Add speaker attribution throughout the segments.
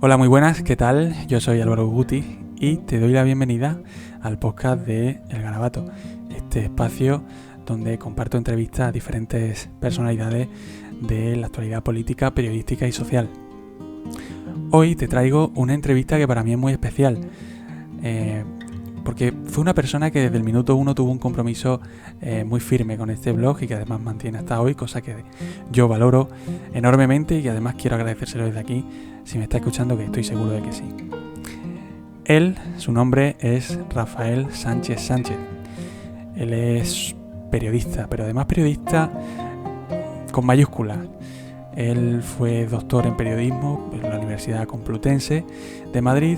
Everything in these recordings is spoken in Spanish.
Speaker 1: Hola, muy buenas, ¿qué tal? Yo soy Álvaro Guti y te doy la bienvenida al podcast de El Garabato, este espacio donde comparto entrevistas a diferentes personalidades de la actualidad política, periodística y social. Hoy te traigo una entrevista que para mí es muy especial, porque fue una persona que desde el minuto uno tuvo un compromiso muy firme con este blog y que además mantiene hasta hoy, cosa que yo valoro enormemente y que además quiero agradecérselo desde aquí, si me está escuchando, que estoy seguro de que sí. Él, su nombre es Rafael Sánchez Sánchez. Él es periodista, pero además periodista con mayúsculas. Él fue doctor en periodismo en la Universidad Complutense de Madrid.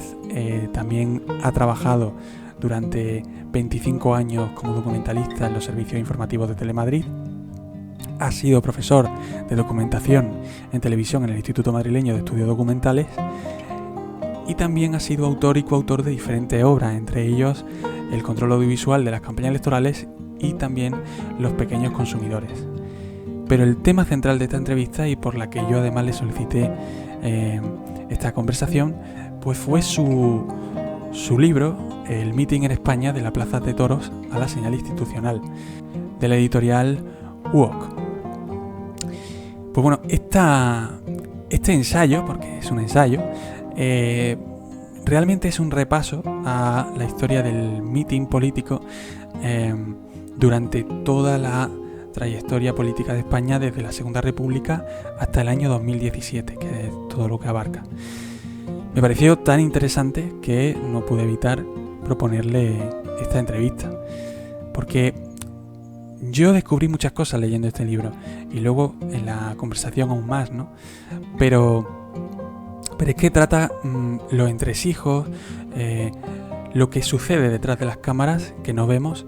Speaker 1: También ha trabajado durante 25 años como documentalista en los servicios informativos de Telemadrid. Ha sido profesor de documentación en televisión en el Instituto Madrileño de Estudios Documentales y también ha sido autor y coautor de diferentes obras, entre ellos El control audiovisual de las campañas electorales y también Los pequeños consumidores. Pero el tema central de esta entrevista, y por la que yo además le solicité esta conversación, pues fue su libro, El mitin en España de la Plaza de Toros a la señal institucional, de la editorial UOC. Pues bueno, este ensayo, porque es un ensayo, realmente es un repaso a la historia del mitin político durante toda la trayectoria política de España desde la Segunda República hasta el año 2017, que es todo lo que abarca. Me pareció tan interesante que no pude evitar proponerle esta entrevista, porque yo descubrí muchas cosas leyendo este libro y luego en la conversación aún más, ¿no? Pero es que trata los entresijos, lo que sucede detrás de las cámaras que no vemos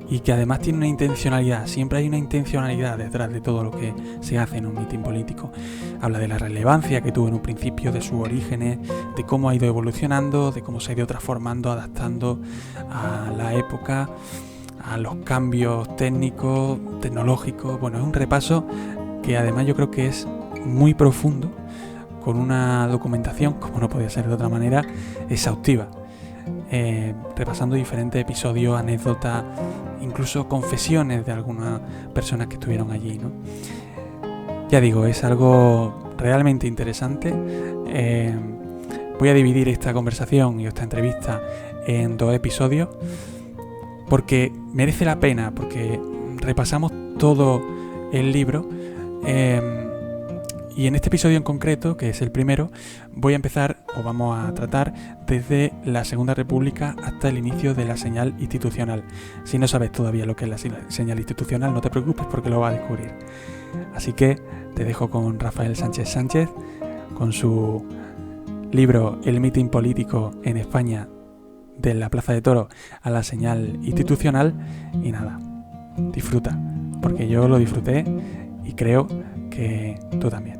Speaker 1: y que además tiene una intencionalidad. Siempre hay una intencionalidad detrás de todo lo que se hace en un mitin político. Habla de la relevancia que tuvo en un principio, de sus orígenes, de cómo ha ido evolucionando, de cómo se ha ido transformando, adaptando a la época, a los cambios técnicos, tecnológicos. Bueno, es un repaso que además yo creo que es muy profundo, con una documentación, como no podía ser de otra manera, exhaustiva, repasando diferentes episodios, anécdotas, incluso confesiones de algunas personas que estuvieron allí, ¿no? Ya digo, es algo realmente interesante. Voy a dividir esta conversación y esta entrevista en 2 episodios, porque merece la pena, porque repasamos todo el libro. Y en este episodio en concreto, que es el primero, voy a empezar, o vamos a tratar, desde la Segunda República hasta el inicio de la señal institucional. Si no sabes todavía lo que es la señal institucional, no te preocupes porque lo vas a descubrir. Así que te dejo con Rafael Sánchez Sánchez, con su libro El mitin político en España, de la Plaza de Toros a la señal institucional. Y nada, disfruta, porque yo lo disfruté y creo que tú también.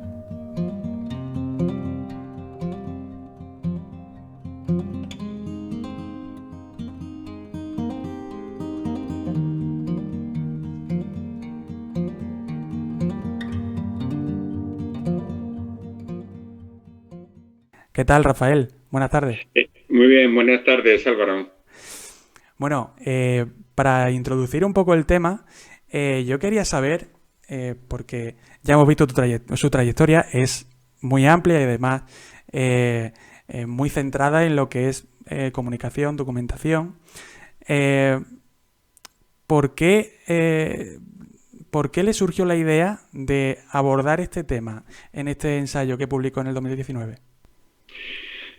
Speaker 1: ¿Qué tal, Rafael? Buenas tardes.
Speaker 2: Muy bien, buenas tardes, Álvaro.
Speaker 1: Bueno, para introducir un poco el tema, yo quería saber, porque ya hemos visto su trayectoria, es muy amplia y además muy centrada en lo que es comunicación, documentación. Eh, ¿por qué le surgió la idea de abordar este tema en este ensayo que publicó en el 2019?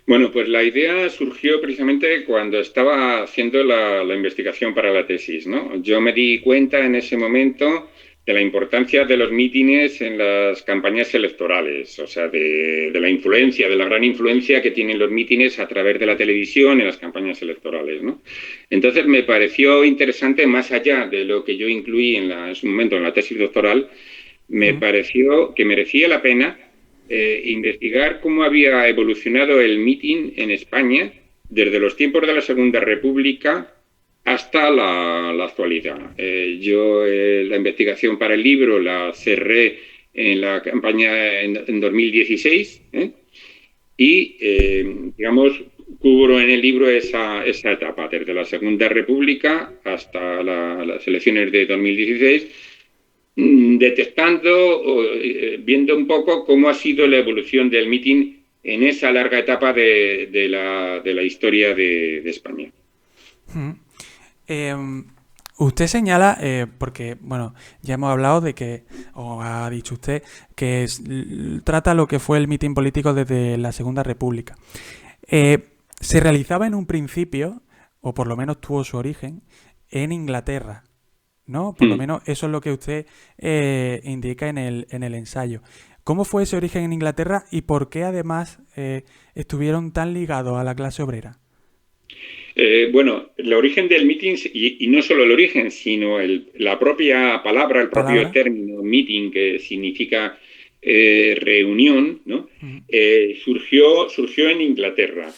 Speaker 2: Bueno, pues la idea surgió precisamente cuando estaba haciendo la investigación para la tesis, ¿no? Yo me di cuenta en ese momento de la importancia de los mítines en las campañas electorales, o sea, de la influencia, de la gran influencia que tienen los mítines a través de la televisión en las campañas electorales, ¿no? Entonces me pareció interesante, más allá de lo que yo incluí en su momento en la tesis doctoral, me pareció que merecía la pena investigar cómo había evolucionado el mitin en España desde los tiempos de la Segunda República hasta la actualidad. La investigación para el libro la cerré en la campaña en 2016, y, digamos, cubro en el libro esa etapa, desde la Segunda República hasta las elecciones de 2016, detectando, viendo un poco cómo ha sido la evolución del mitin en esa larga etapa de la historia de España.
Speaker 1: Usted señala, porque, bueno, ya hemos hablado de que, o ha dicho usted, que trata lo que fue el mitin político desde la Segunda República. Se realizaba en un principio, o por lo menos tuvo su origen, en Inglaterra, ¿no? Por lo menos eso es lo que usted indica en el ensayo. ¿Cómo fue ese origen en Inglaterra y por qué además estuvieron tan ligados a la clase obrera?
Speaker 2: Bueno, el origen del meeting, y no solo el origen, sino la propia palabra, el propio término meeting, que significa reunión, ¿no? Surgió en Inglaterra.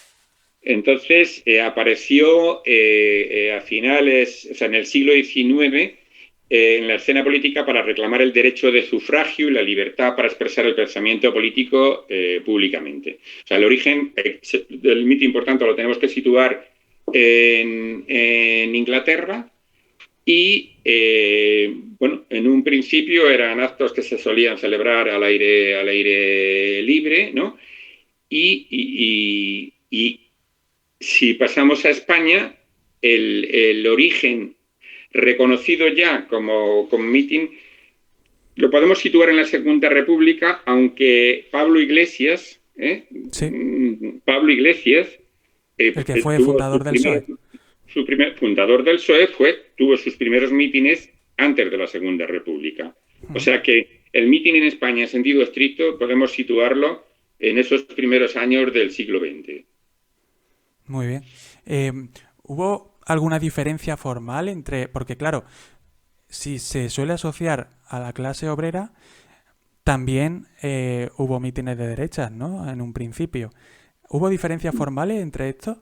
Speaker 2: Entonces, apareció a finales, o sea, en el siglo XIX, en la escena política para reclamar el derecho de sufragio y la libertad para expresar el pensamiento político públicamente. O sea, el origen del meeting, por tanto, lo tenemos que situar en Inglaterra y, bueno, en un principio eran actos que se solían celebrar al aire libre, ¿no? Y si pasamos a España, el origen reconocido ya como meeting lo podemos situar en la Segunda República, aunque Pablo Iglesias,
Speaker 1: Sí.
Speaker 2: Pablo Iglesias,
Speaker 1: el que fue fundador del PSOE.
Speaker 2: Su primer fundador del PSOE tuvo sus primeros mítines antes de la Segunda República. O sea que el mitin en España, en sentido estricto, podemos situarlo en esos primeros años del siglo XX.
Speaker 1: Muy bien. ¿Hubo alguna diferencia formal entre...? Porque, claro, si se suele asociar a la clase obrera, también hubo mítines de derechas, ¿no? En un principio. ¿Hubo diferencias formales entre estos?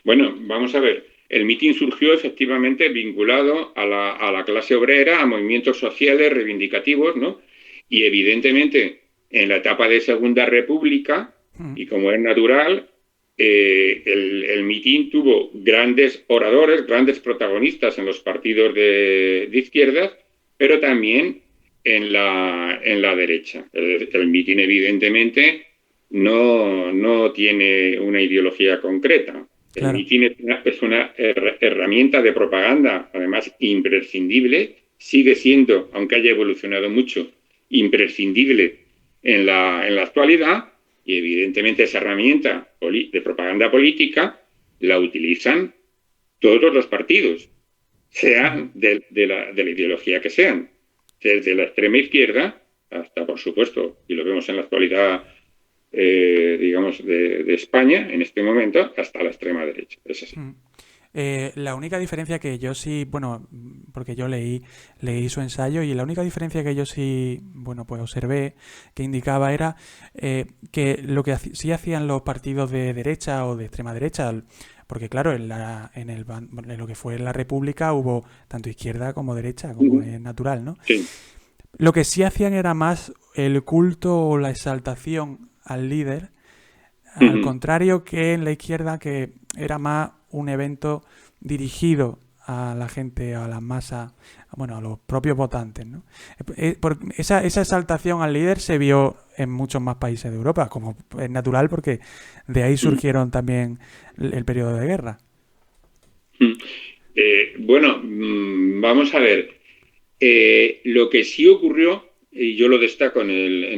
Speaker 2: Bueno, vamos a ver. El mitin surgió efectivamente vinculado a la clase obrera, a movimientos sociales reivindicativos, ¿no? Y evidentemente en la etapa de Segunda República, y como es natural, el mitin tuvo grandes oradores, grandes protagonistas en los partidos de izquierda, pero también en la derecha. El mitin evidentemente no tiene una ideología concreta. El mitin es una herramienta de propaganda, además imprescindible, sigue siendo, aunque haya evolucionado mucho, imprescindible en la actualidad, y evidentemente esa herramienta de propaganda política la utilizan todos los partidos, sean de la ideología que sean, desde la extrema izquierda hasta, por supuesto, y lo vemos en la actualidad, digamos, de España en este momento, hasta la extrema derecha. Es así.
Speaker 1: La única diferencia que yo sí, bueno, porque yo leí su ensayo, y la única diferencia que yo sí, bueno, pues observé que indicaba era que lo que sí hacían los partidos de derecha o de extrema derecha, porque claro, en lo que fue la República hubo tanto izquierda como derecha, como es natural, ¿no?
Speaker 2: Sí.
Speaker 1: Lo que sí hacían era más el culto o la exaltación al líder, al contrario que en la izquierda, que era más un evento dirigido a la gente, a las masas, bueno, a los propios votantes, ¿no? Esa exaltación al líder se vio en muchos más países de Europa, como es natural, porque de ahí surgieron también el periodo de guerra.
Speaker 2: Bueno, vamos a ver. Lo que sí ocurrió, y yo lo destaco en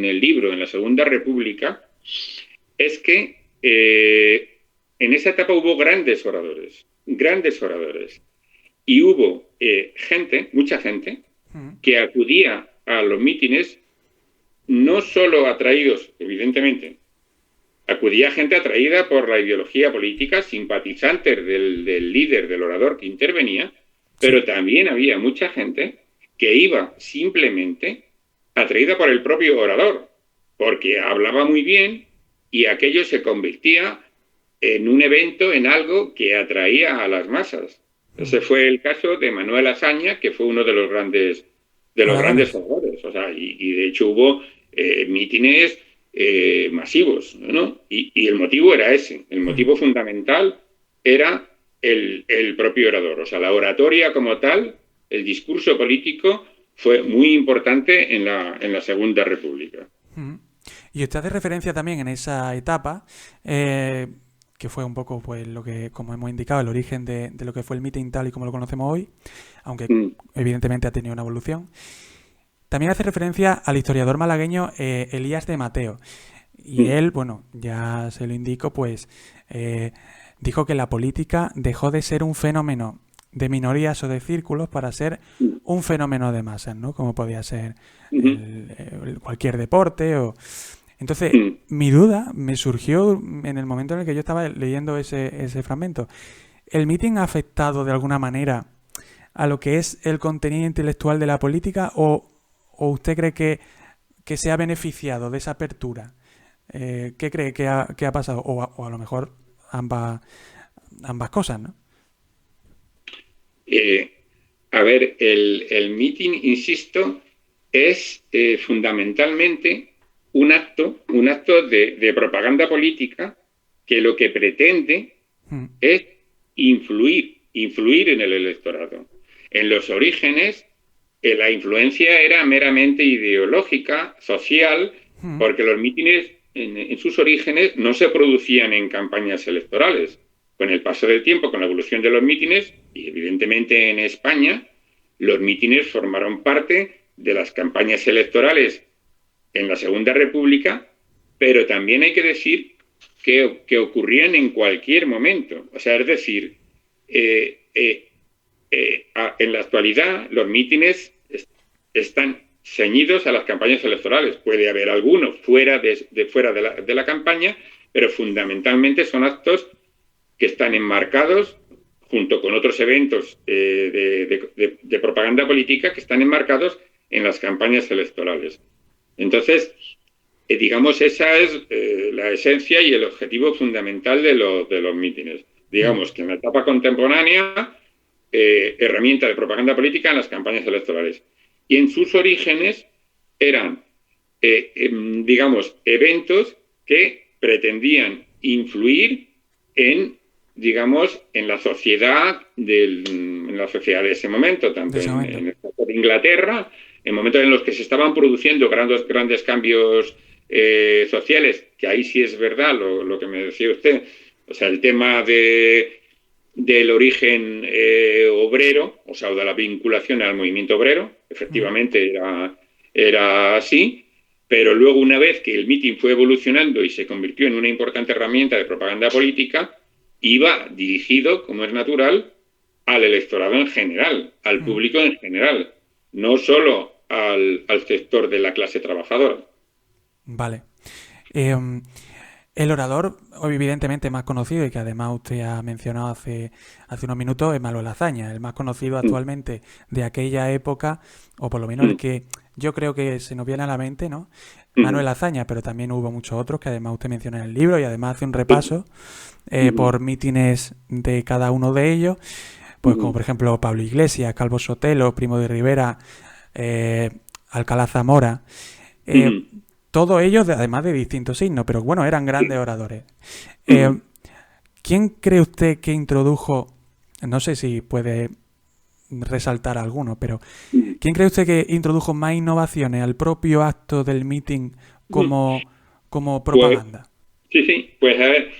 Speaker 2: el libro, en la Segunda República, es que en esa etapa hubo grandes oradores, y hubo mucha gente, que acudía a los mítines, no solo atraídos, evidentemente, acudía gente atraída por la ideología política, simpatizantes del líder, del orador que intervenía, pero también había mucha gente que iba simplemente atraída por el propio orador, porque hablaba muy bien y aquello se convertía en un evento, en algo que atraía a las masas. Ese fue el caso de Manuel Azaña, que fue uno de los grandes oradores. O sea, y de hecho hubo mítines masivos, ¿no? Y el motivo era ese, el motivo fundamental era el propio orador, o sea, la oratoria como tal, el discurso político fue muy importante en la Segunda República.
Speaker 1: Y usted hace referencia también en esa etapa, que fue un poco, pues, lo que, como hemos indicado, el origen de lo que fue el meeting tal y como lo conocemos hoy, aunque
Speaker 2: Mm,
Speaker 1: evidentemente ha tenido una evolución. También hace referencia al historiador malagueño Elías de Mateo. Y
Speaker 2: mm,
Speaker 1: él, bueno, ya se lo indico, pues dijo que la política dejó de ser un fenómeno de minorías o de círculos para ser
Speaker 2: mm,
Speaker 1: un fenómeno de masas, ¿no? Como podía ser
Speaker 2: mm,
Speaker 1: cualquier deporte o... Entonces,
Speaker 2: mm.
Speaker 1: mi duda me surgió en el momento en el que yo estaba leyendo ese fragmento. ¿El meeting ha afectado de alguna manera a lo que es el contenido intelectual de la política o usted cree que se ha beneficiado de esa apertura? ¿Qué cree que ha pasado? O a lo mejor ambas cosas, ¿no?
Speaker 2: Eh, a ver, el meeting, insisto, es fundamentalmente un acto de propaganda política que lo que pretende
Speaker 1: Mm,
Speaker 2: es influir en el electorado. En los orígenes, la influencia era meramente ideológica, social,
Speaker 1: mm,
Speaker 2: porque los mítines en sus orígenes no se producían en campañas electorales. Con el paso del tiempo, con la evolución de los mítines, y evidentemente en España, los mítines formaron parte de las campañas electorales en la Segunda República, pero también hay que decir que ocurrían en cualquier momento. O sea, es decir, eh, eh, en la actualidad los mítines están ceñidos a las campañas electorales. Puede haber algunos fuera de la campaña, pero fundamentalmente son actos que están enmarcados junto con otros eventos de propaganda política que están enmarcados en las campañas electorales. Entonces, digamos, esa es la esencia y el objetivo fundamental de los mítines.
Speaker 1: mm.
Speaker 2: Digamos que en la etapa contemporánea, herramienta de propaganda política en las campañas electorales. Y en sus orígenes eran, digamos, eventos que pretendían influir en, digamos, en la sociedad de ese momento,
Speaker 1: De
Speaker 2: tanto
Speaker 1: ese momento.
Speaker 2: en el caso de Inglaterra, en momentos en los que se estaban produciendo grandes cambios sociales, que ahí sí es verdad lo que me decía usted, o sea, el tema del origen obrero, o sea, de la vinculación al movimiento obrero,
Speaker 1: Mm.
Speaker 2: efectivamente era así, pero luego una vez que el meeting fue evolucionando y se convirtió en una importante herramienta de propaganda política, iba dirigido, como es natural, al electorado en general, al
Speaker 1: Mm.
Speaker 2: público en general, no solo al sector de la clase trabajadora.
Speaker 1: Vale. Eh, el orador, evidentemente más conocido y que además usted ha mencionado hace unos minutos, es Manuel Azaña, el más conocido
Speaker 2: Mm,
Speaker 1: actualmente de aquella época, o por lo menos el
Speaker 2: mm,
Speaker 1: que yo creo que se nos viene a la mente, ¿no? Manuel
Speaker 2: mm,
Speaker 1: Azaña, pero también hubo muchos otros que además usted menciona en el libro y además hace un
Speaker 2: mm,
Speaker 1: repaso
Speaker 2: mm,
Speaker 1: por mítines de cada uno de ellos, pues como
Speaker 2: mm,
Speaker 1: por ejemplo Pablo Iglesias, Calvo Sotelo, Primo de Rivera, eh, Alcalá Zamora. Eh,
Speaker 2: mm,
Speaker 1: Todos ellos, además de distintos signos, pero bueno, eran grandes oradores. Eh,
Speaker 2: mm,
Speaker 1: ¿Quién cree usted que introdujo, no sé si puede resaltar alguno, pero
Speaker 2: mm,
Speaker 1: ¿quién cree usted que introdujo más innovaciones al propio acto del meeting
Speaker 2: mm.
Speaker 1: como
Speaker 2: Pues
Speaker 1: propaganda?
Speaker 2: sí, sí, pues a ver,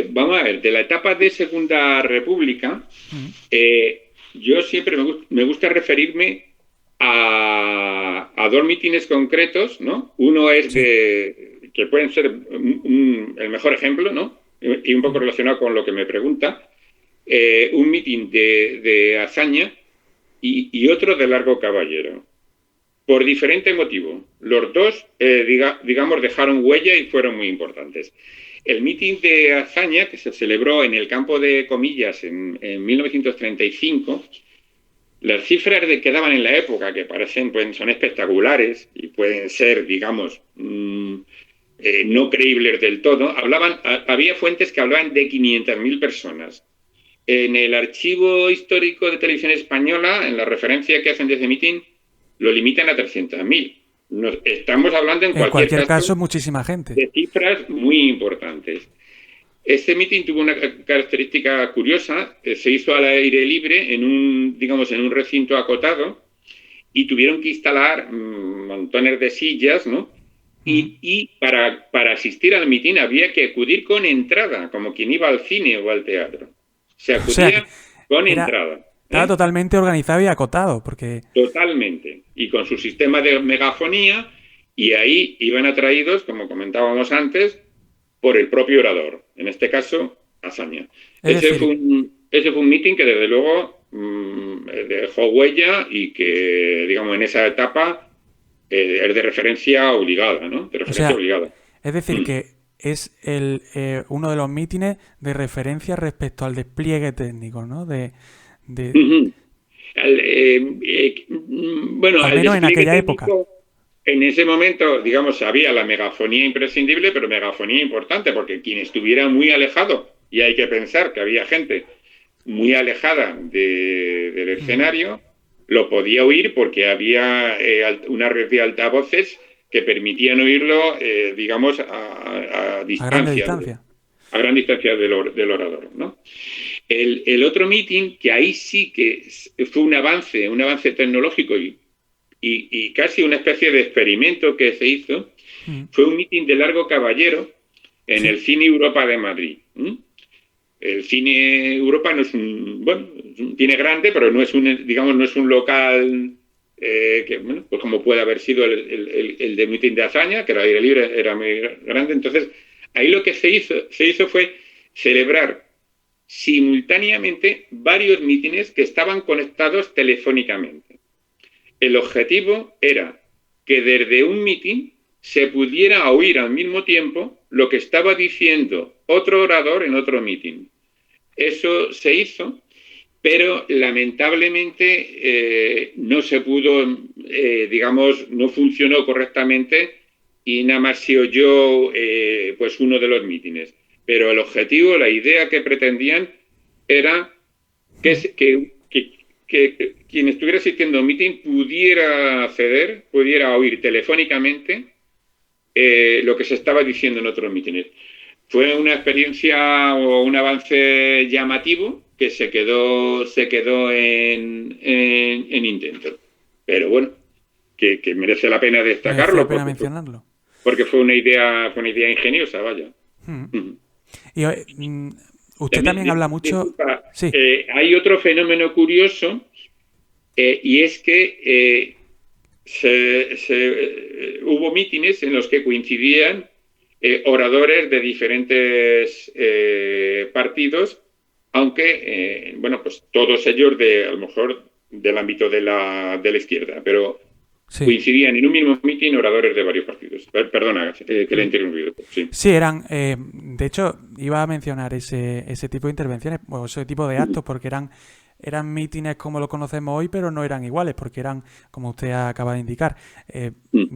Speaker 2: vamos a ver, de la etapa de Segunda República,
Speaker 1: Mm,
Speaker 2: yo siempre me gusta referirme a dos mítines concretos, ¿no? Uno es
Speaker 1: sí.
Speaker 2: que pueden ser el mejor ejemplo, ¿no? Y un poco
Speaker 1: Mm,
Speaker 2: relacionado con lo que me pregunta, un mitin de Azaña y otro de Largo Caballero por diferente motivo. Los dos, digamos, dejaron huella y fueron muy importantes. El mitin de Azaña, que se celebró en el campo de Comillas en 1935, las cifras que daban en la época, que parecen, pues, son espectaculares y pueden ser, digamos, no creíbles del todo, había fuentes que hablaban de 500.000 personas. En el archivo histórico de televisión española, en la referencia que hacen de ese mitin, lo limitan a 300.000. Estamos hablando en
Speaker 1: cualquier caso, muchísima gente.
Speaker 2: De cifras muy importantes. Este mitin tuvo una característica curiosa, se hizo al aire libre en un recinto acotado y tuvieron que instalar montones de sillas, ¿no? Y para asistir al mitin había que acudir con entrada, como quien iba al cine o al teatro. Se acudía con entrada.
Speaker 1: Estaba totalmente organizado y acotado, porque...
Speaker 2: Totalmente. Y con su sistema de megafonía, y ahí iban atraídos, como comentábamos antes, por el propio orador. En este caso, Azaña. Ese fue un mitin que, desde luego, dejó huella y que, digamos, en esa etapa es de referencia obligada, ¿no? De referencia obligada.
Speaker 1: Es decir, que es uno de los mítines de referencia respecto al despliegue técnico, ¿no?
Speaker 2: Bueno,
Speaker 1: al menos en aquella época.
Speaker 2: En ese momento, digamos, había la megafonía imprescindible, pero megafonía importante, porque quien estuviera muy alejado, y hay que pensar que había gente muy alejada del escenario, lo podía oír porque había una red de altavoces que permitían oírlo, digamos, a distancia. A gran distancia del orador, ¿no? El otro meeting, que ahí sí que fue un avance tecnológico y casi una especie de experimento que se hizo, fue un meeting de Largo Caballero en el Cine Europa de Madrid. El Cine Europa no es es un cine grande, pero no es un local pues como puede haber sido el de meeting de Azaña, que era aire libre, era muy grande. Entonces, ahí lo que se hizo fue celebrar simultáneamente varios mítines que estaban conectados telefónicamente. El objetivo era que desde un mitin se pudiera oír al mismo tiempo lo que estaba diciendo otro orador en otro mitin. Eso se hizo, pero lamentablemente no se pudo, no funcionó correctamente y nada más se oyó pues uno de los mítines. Pero el objetivo, la idea que pretendían era que quien estuviera asistiendo a un meeting pudiera acceder, pudiera oír telefónicamente lo que se estaba diciendo en otros mítines. Fue una experiencia o un avance llamativo que se quedó en intento. Pero bueno, que merece la pena destacarlo.
Speaker 1: Merece la pena mencionarlo.
Speaker 2: Porque fue una idea ingeniosa, vaya.
Speaker 1: Y usted también habla mucho... Sí.
Speaker 2: Hay otro fenómeno curioso y es que hubo mítines en los que coincidían oradores de diferentes partidos, aunque, pues todos ellos a lo mejor del ámbito de la izquierda, pero coincidían en un mismo mitin oradores de varios partidos. Perdona, que le he interrumpido.
Speaker 1: Sí, eran... de hecho, iba a mencionar ese tipo de intervenciones, o ese tipo de actos, porque eran mítines como lo conocemos hoy, pero no eran iguales, porque eran, como usted acaba de indicar,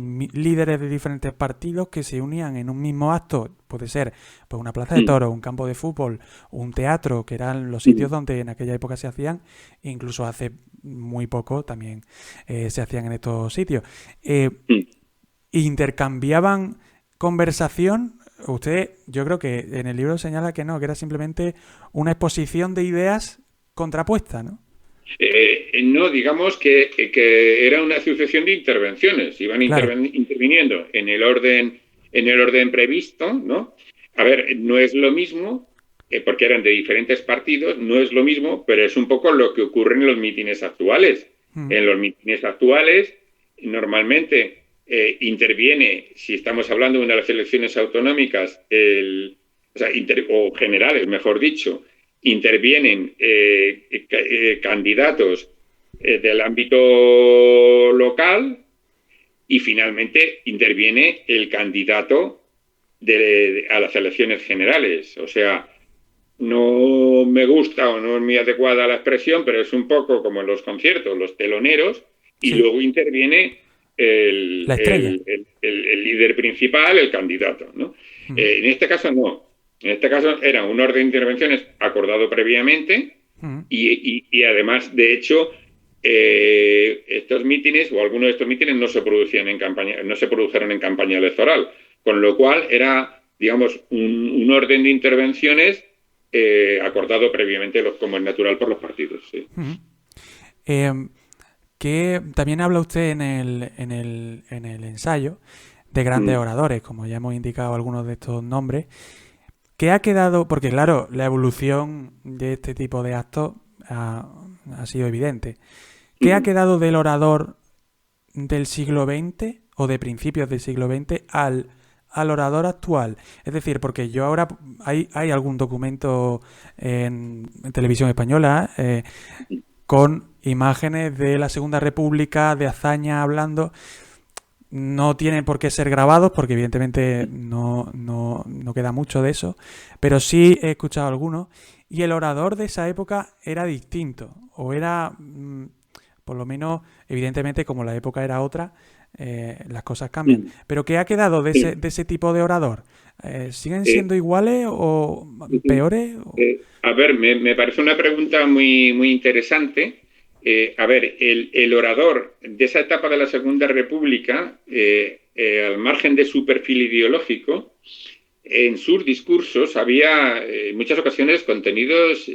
Speaker 1: líderes de diferentes partidos que se unían en un mismo acto. Puede ser pues una plaza de toros, un campo de fútbol, un teatro, que eran los sitios donde en aquella época se hacían, incluso hace muy poco también se hacían en estos sitios. Intercambiaban conversación. Usted, yo creo que en el libro señala que no, que era simplemente una exposición de ideas contrapuesta, ¿no?
Speaker 2: No, digamos que era una sucesión de intervenciones. Iban interviniendo en el orden previsto, ¿no? A ver, no es lo mismo, porque eran de diferentes partidos, no es lo mismo, pero es un poco lo que ocurre en los mítines actuales. En los mítines actuales, normalmente interviene, si estamos hablando de unas elecciones autonómicas, o generales, mejor dicho, intervienen candidatos del ámbito local y finalmente interviene el candidato a las elecciones generales. O sea, no me gusta o no es muy adecuada la expresión, pero es un poco como en los conciertos, los teloneros, y luego interviene el líder principal, el candidato, ¿no? En este caso no. En este caso era un orden de intervenciones acordado previamente y además, de hecho, estos mítines o algunos de estos mítines no se producían en campaña, no se produjeron en campaña electoral, con lo cual era, digamos, un orden de intervenciones acordado previamente, como es natural, por los partidos. Sí.
Speaker 1: Que también habla usted en el ensayo de grandes oradores, como ya hemos indicado algunos de estos nombres. ¿Qué ha quedado? Porque claro, la evolución de este tipo de actos ha sido evidente. ¿Qué ha quedado del orador del siglo XX o de principios del siglo XX al orador actual? Es decir, porque yo ahora hay algún documento en televisión española con imágenes de la Segunda República, de Azaña hablando. No tienen por qué ser grabados porque evidentemente no queda mucho de eso, pero sí he escuchado algunos y el orador de esa época era distinto o era, por lo menos, evidentemente como la época era otra, las cosas cambian. Pero ¿qué ha quedado de ese tipo de orador? ¿Siguen siendo iguales o peores?
Speaker 2: A ver, me parece una pregunta muy, muy interesante. A ver, el orador de esa etapa de la Segunda República, al margen de su perfil ideológico, en sus discursos había en muchas ocasiones contenidos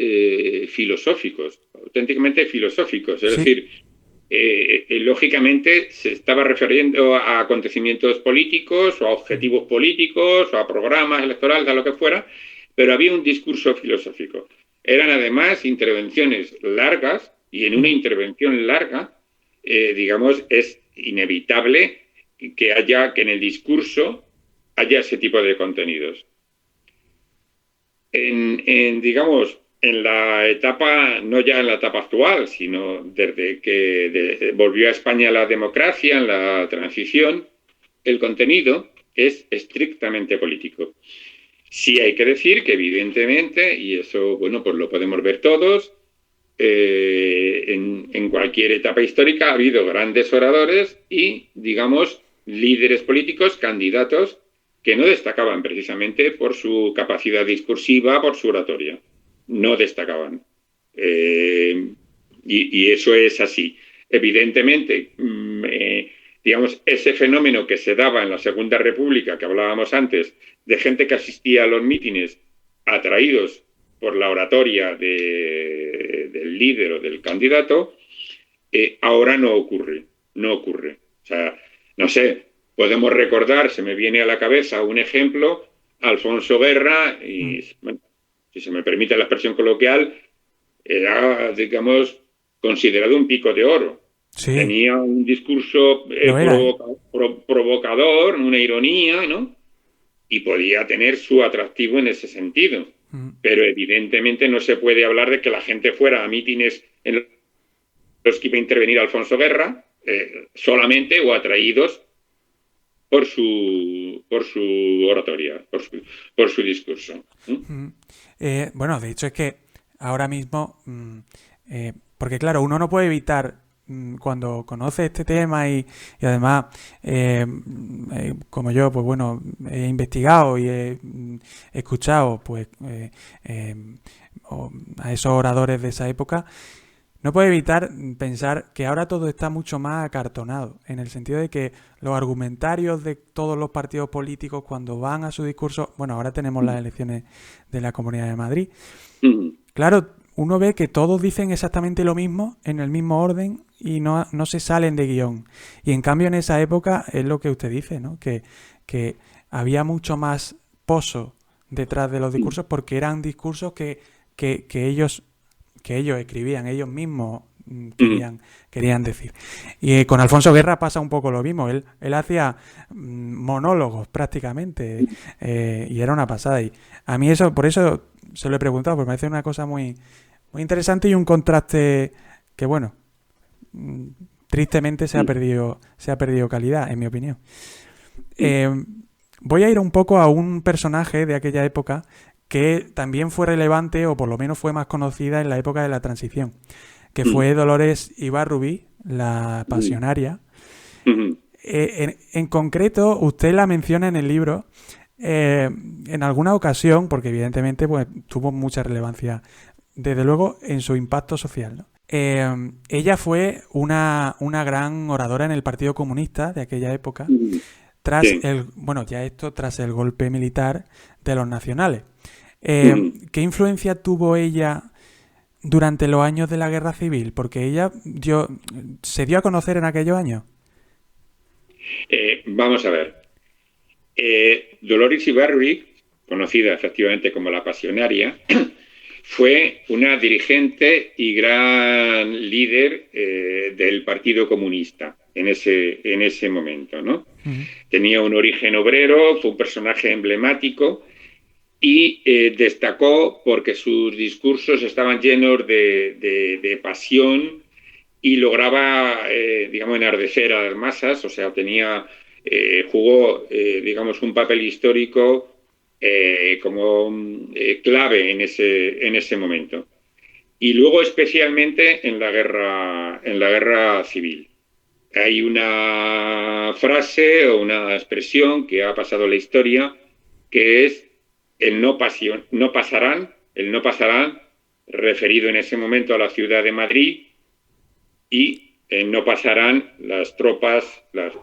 Speaker 2: filosóficos, auténticamente filosóficos. Es decir, lógicamente se estaba refiriendo a acontecimientos políticos o a objetivos políticos o a programas electorales, a lo que fuera, pero había un discurso filosófico. Eran además intervenciones largas y en una intervención larga, digamos, es inevitable que en el discurso haya ese tipo de contenidos. Digamos, en la etapa, no ya en la etapa actual, sino desde que volvió a España la democracia, en la transición, el contenido es estrictamente político. Sí hay que decir que evidentemente, y eso, bueno, pues lo podemos ver todos, en cualquier etapa histórica ha habido grandes oradores y, digamos, líderes políticos, candidatos, que no destacaban precisamente por su capacidad discursiva, por su oratoria. No destacaban. Y eso es así. Evidentemente, digamos, ese fenómeno que se daba en la Segunda República, que hablábamos antes, de gente que asistía a los mítines atraídos por la oratoria del líder o del candidato, ahora no ocurre. No ocurre. O sea, no sé, podemos recordar, se me viene a la cabeza un ejemplo, Alfonso Guerra, y bueno, si se me permite la expresión coloquial, era, digamos, considerado un pico de oro. Sí. Tenía un discurso provocador, una ironía, ¿no? Y podía tener su atractivo en ese sentido. Pero evidentemente no se puede hablar de que la gente fuera a mítines en los que iba a intervenir Alfonso Guerra solamente o atraídos por su oratoria, por su discurso.
Speaker 1: Bueno, de hecho es que ahora mismo, porque claro, uno no puede evitar cuando conoce este tema y además, como yo, pues bueno, he investigado y he escuchado pues a esos oradores de esa época, no puedo evitar pensar que ahora todo está mucho más acartonado, en el sentido de que los argumentarios de todos los partidos políticos cuando van a su discurso, bueno, ahora tenemos las elecciones de la Comunidad de Madrid, claro, uno ve que todos dicen exactamente lo mismo, en el mismo orden, y no se salen de guión. Y en cambio en esa época es lo que usted dice, ¿no? Que había mucho más pozo detrás de los discursos porque eran discursos que ellos escribían, ellos mismos querían decir. Y con Alfonso Guerra pasa un poco lo mismo. Él hacía monólogos prácticamente y era una pasada. Y a mí eso, por eso se lo he preguntado, porque me parece una cosa muy, muy interesante y un contraste que, bueno, tristemente se ha perdido calidad, en mi opinión. Voy a ir un poco a un personaje de aquella época que también fue relevante, o por lo menos fue más conocida en la época de la transición, que fue Dolores Ibarrubí, la pasionaria. En concreto, usted la menciona en el libro en alguna ocasión, porque evidentemente pues, tuvo mucha relevancia, desde luego, en su impacto social, ¿no? ella fue una gran oradora en el Partido Comunista de aquella época,
Speaker 2: Sí.
Speaker 1: tras el golpe militar de los nacionales.
Speaker 2: Ujú.
Speaker 1: ¿Qué influencia tuvo ella durante los años de la Guerra Civil? Porque se dio a conocer en aquellos años.
Speaker 2: Vamos a ver. Dolores Ibarri, conocida efectivamente como la Pasionaria, fue una dirigente y gran líder del Partido Comunista en ese momento, ¿no?
Speaker 1: Uh-huh.
Speaker 2: Tenía un origen obrero, fue un personaje emblemático y destacó porque sus discursos estaban llenos de pasión y lograba, digamos, enardecer a las masas, o sea, jugó, digamos, un papel histórico como clave en ese momento. Y luego especialmente en la guerra civil. Hay una frase o una expresión que ha pasado a la historia que es el no pasarán, referido en ese momento a la ciudad de Madrid, y no pasarán las tropas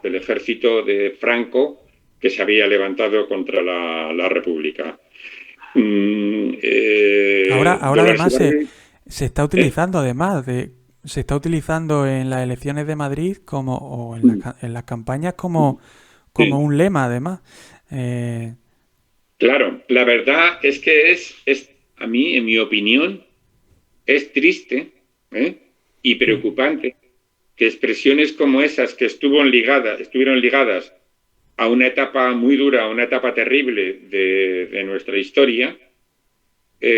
Speaker 2: del ejército de Franco que se había levantado contra la República.
Speaker 1: Ahora
Speaker 2: Dolores
Speaker 1: además
Speaker 2: Ibarri,
Speaker 1: se está
Speaker 2: ¿eh?
Speaker 1: utilizando, se está utilizando en las elecciones de Madrid o en las campañas como
Speaker 2: Sí.
Speaker 1: un lema, además. Eh,
Speaker 2: Claro, la verdad es que a mí, en mi opinión, es triste, ¿eh? Y preocupante que expresiones como esas que estuvieron ligadas a una etapa muy dura, a una etapa terrible de nuestra historia,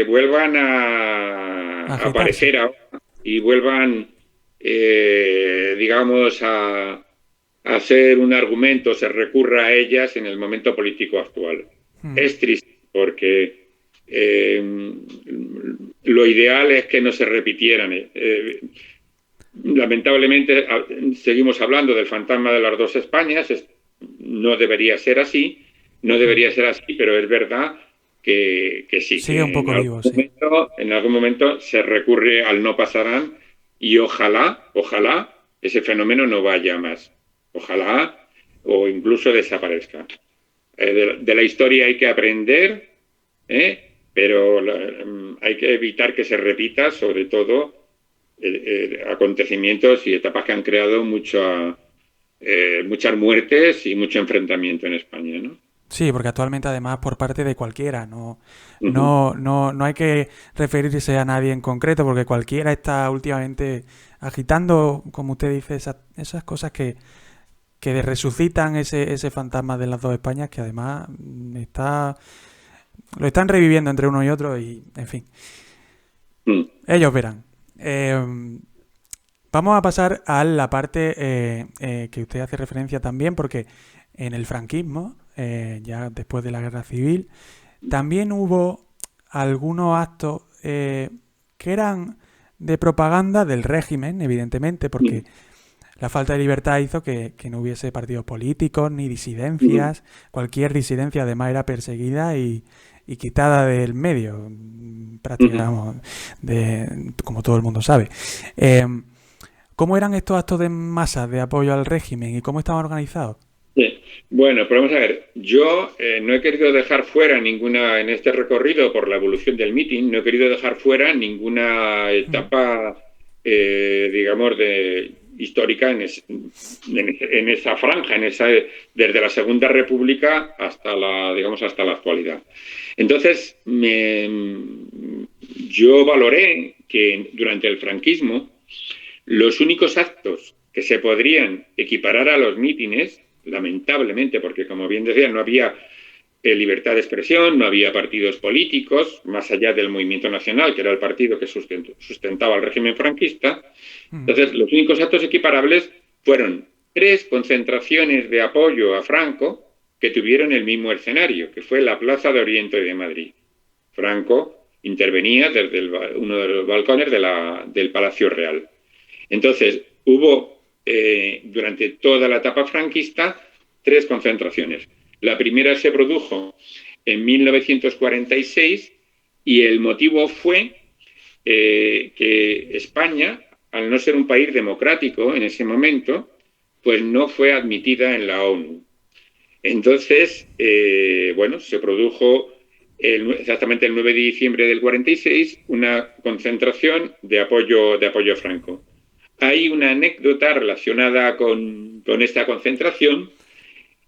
Speaker 2: vuelvan a
Speaker 1: agitarse.
Speaker 2: aparecer ahora y vuelvan, digamos, a ser un argumento, se recurra a ellas en el momento político actual.
Speaker 1: Mm.
Speaker 2: Es triste porque lo ideal es que no se repitieran. Lamentablemente seguimos hablando del fantasma de las dos Españas, no debería ser así, no debería ser así, pero es verdad que sí,
Speaker 1: Sigue un
Speaker 2: que
Speaker 1: poco vivo, sí.
Speaker 2: en algún momento se recurre al no pasarán y ojalá ese fenómeno no vaya más. Ojalá o incluso desaparezca. De la historia hay que aprender, pero hay que evitar que se repita, sobre todo acontecimientos y etapas que han creado muchas muertes y mucho enfrentamiento en España, ¿no?
Speaker 1: Sí, porque actualmente además por parte de cualquiera,
Speaker 2: Uh -huh.
Speaker 1: no hay que referirse a nadie en concreto, porque cualquiera está últimamente agitando, como usted dice, esas cosas que resucitan ese fantasma de las dos Españas, que además lo están reviviendo entre uno y otro y, en fin, ellos verán. Vamos a pasar a la parte que usted hace referencia también, porque en el franquismo, ya después de la Guerra Civil, también hubo algunos actos que eran de propaganda del régimen, evidentemente, porque la falta de libertad hizo que no hubiese partidos políticos ni disidencias. Cualquier disidencia además era perseguida y quitada del medio, prácticamente, como todo el mundo sabe. ¿Cómo eran estos actos de masa de apoyo al régimen y cómo estaban organizados?
Speaker 2: Sí. Bueno, pues vamos a ver. Yo no he querido dejar fuera en este recorrido por la evolución del meeting, no he querido dejar fuera ninguna etapa, digamos, histórica en esa franja, desde la Segunda República digamos, hasta la actualidad. Entonces, yo valoré que durante el franquismo los únicos actos que se podrían equiparar a los mítines, lamentablemente, porque como bien decía, no había libertad de expresión, no había partidos políticos, más allá del Movimiento Nacional, que era el partido que sustentaba el régimen franquista. Entonces, los únicos actos equiparables fueron 3 concentraciones de apoyo a Franco que tuvieron el mismo escenario, que fue la Plaza de Oriente de Madrid. Franco intervenía desde uno de los balcones del Palacio Real. Entonces, hubo durante toda la etapa franquista 3 concentraciones. La primera se produjo en 1946 y el motivo fue que España al no ser un país democrático en ese momento, pues no fue admitida en la ONU. Entonces, bueno, se produjo exactamente el 9 de diciembre del 46 una concentración de apoyo a Franco. Hay una anécdota relacionada con esta concentración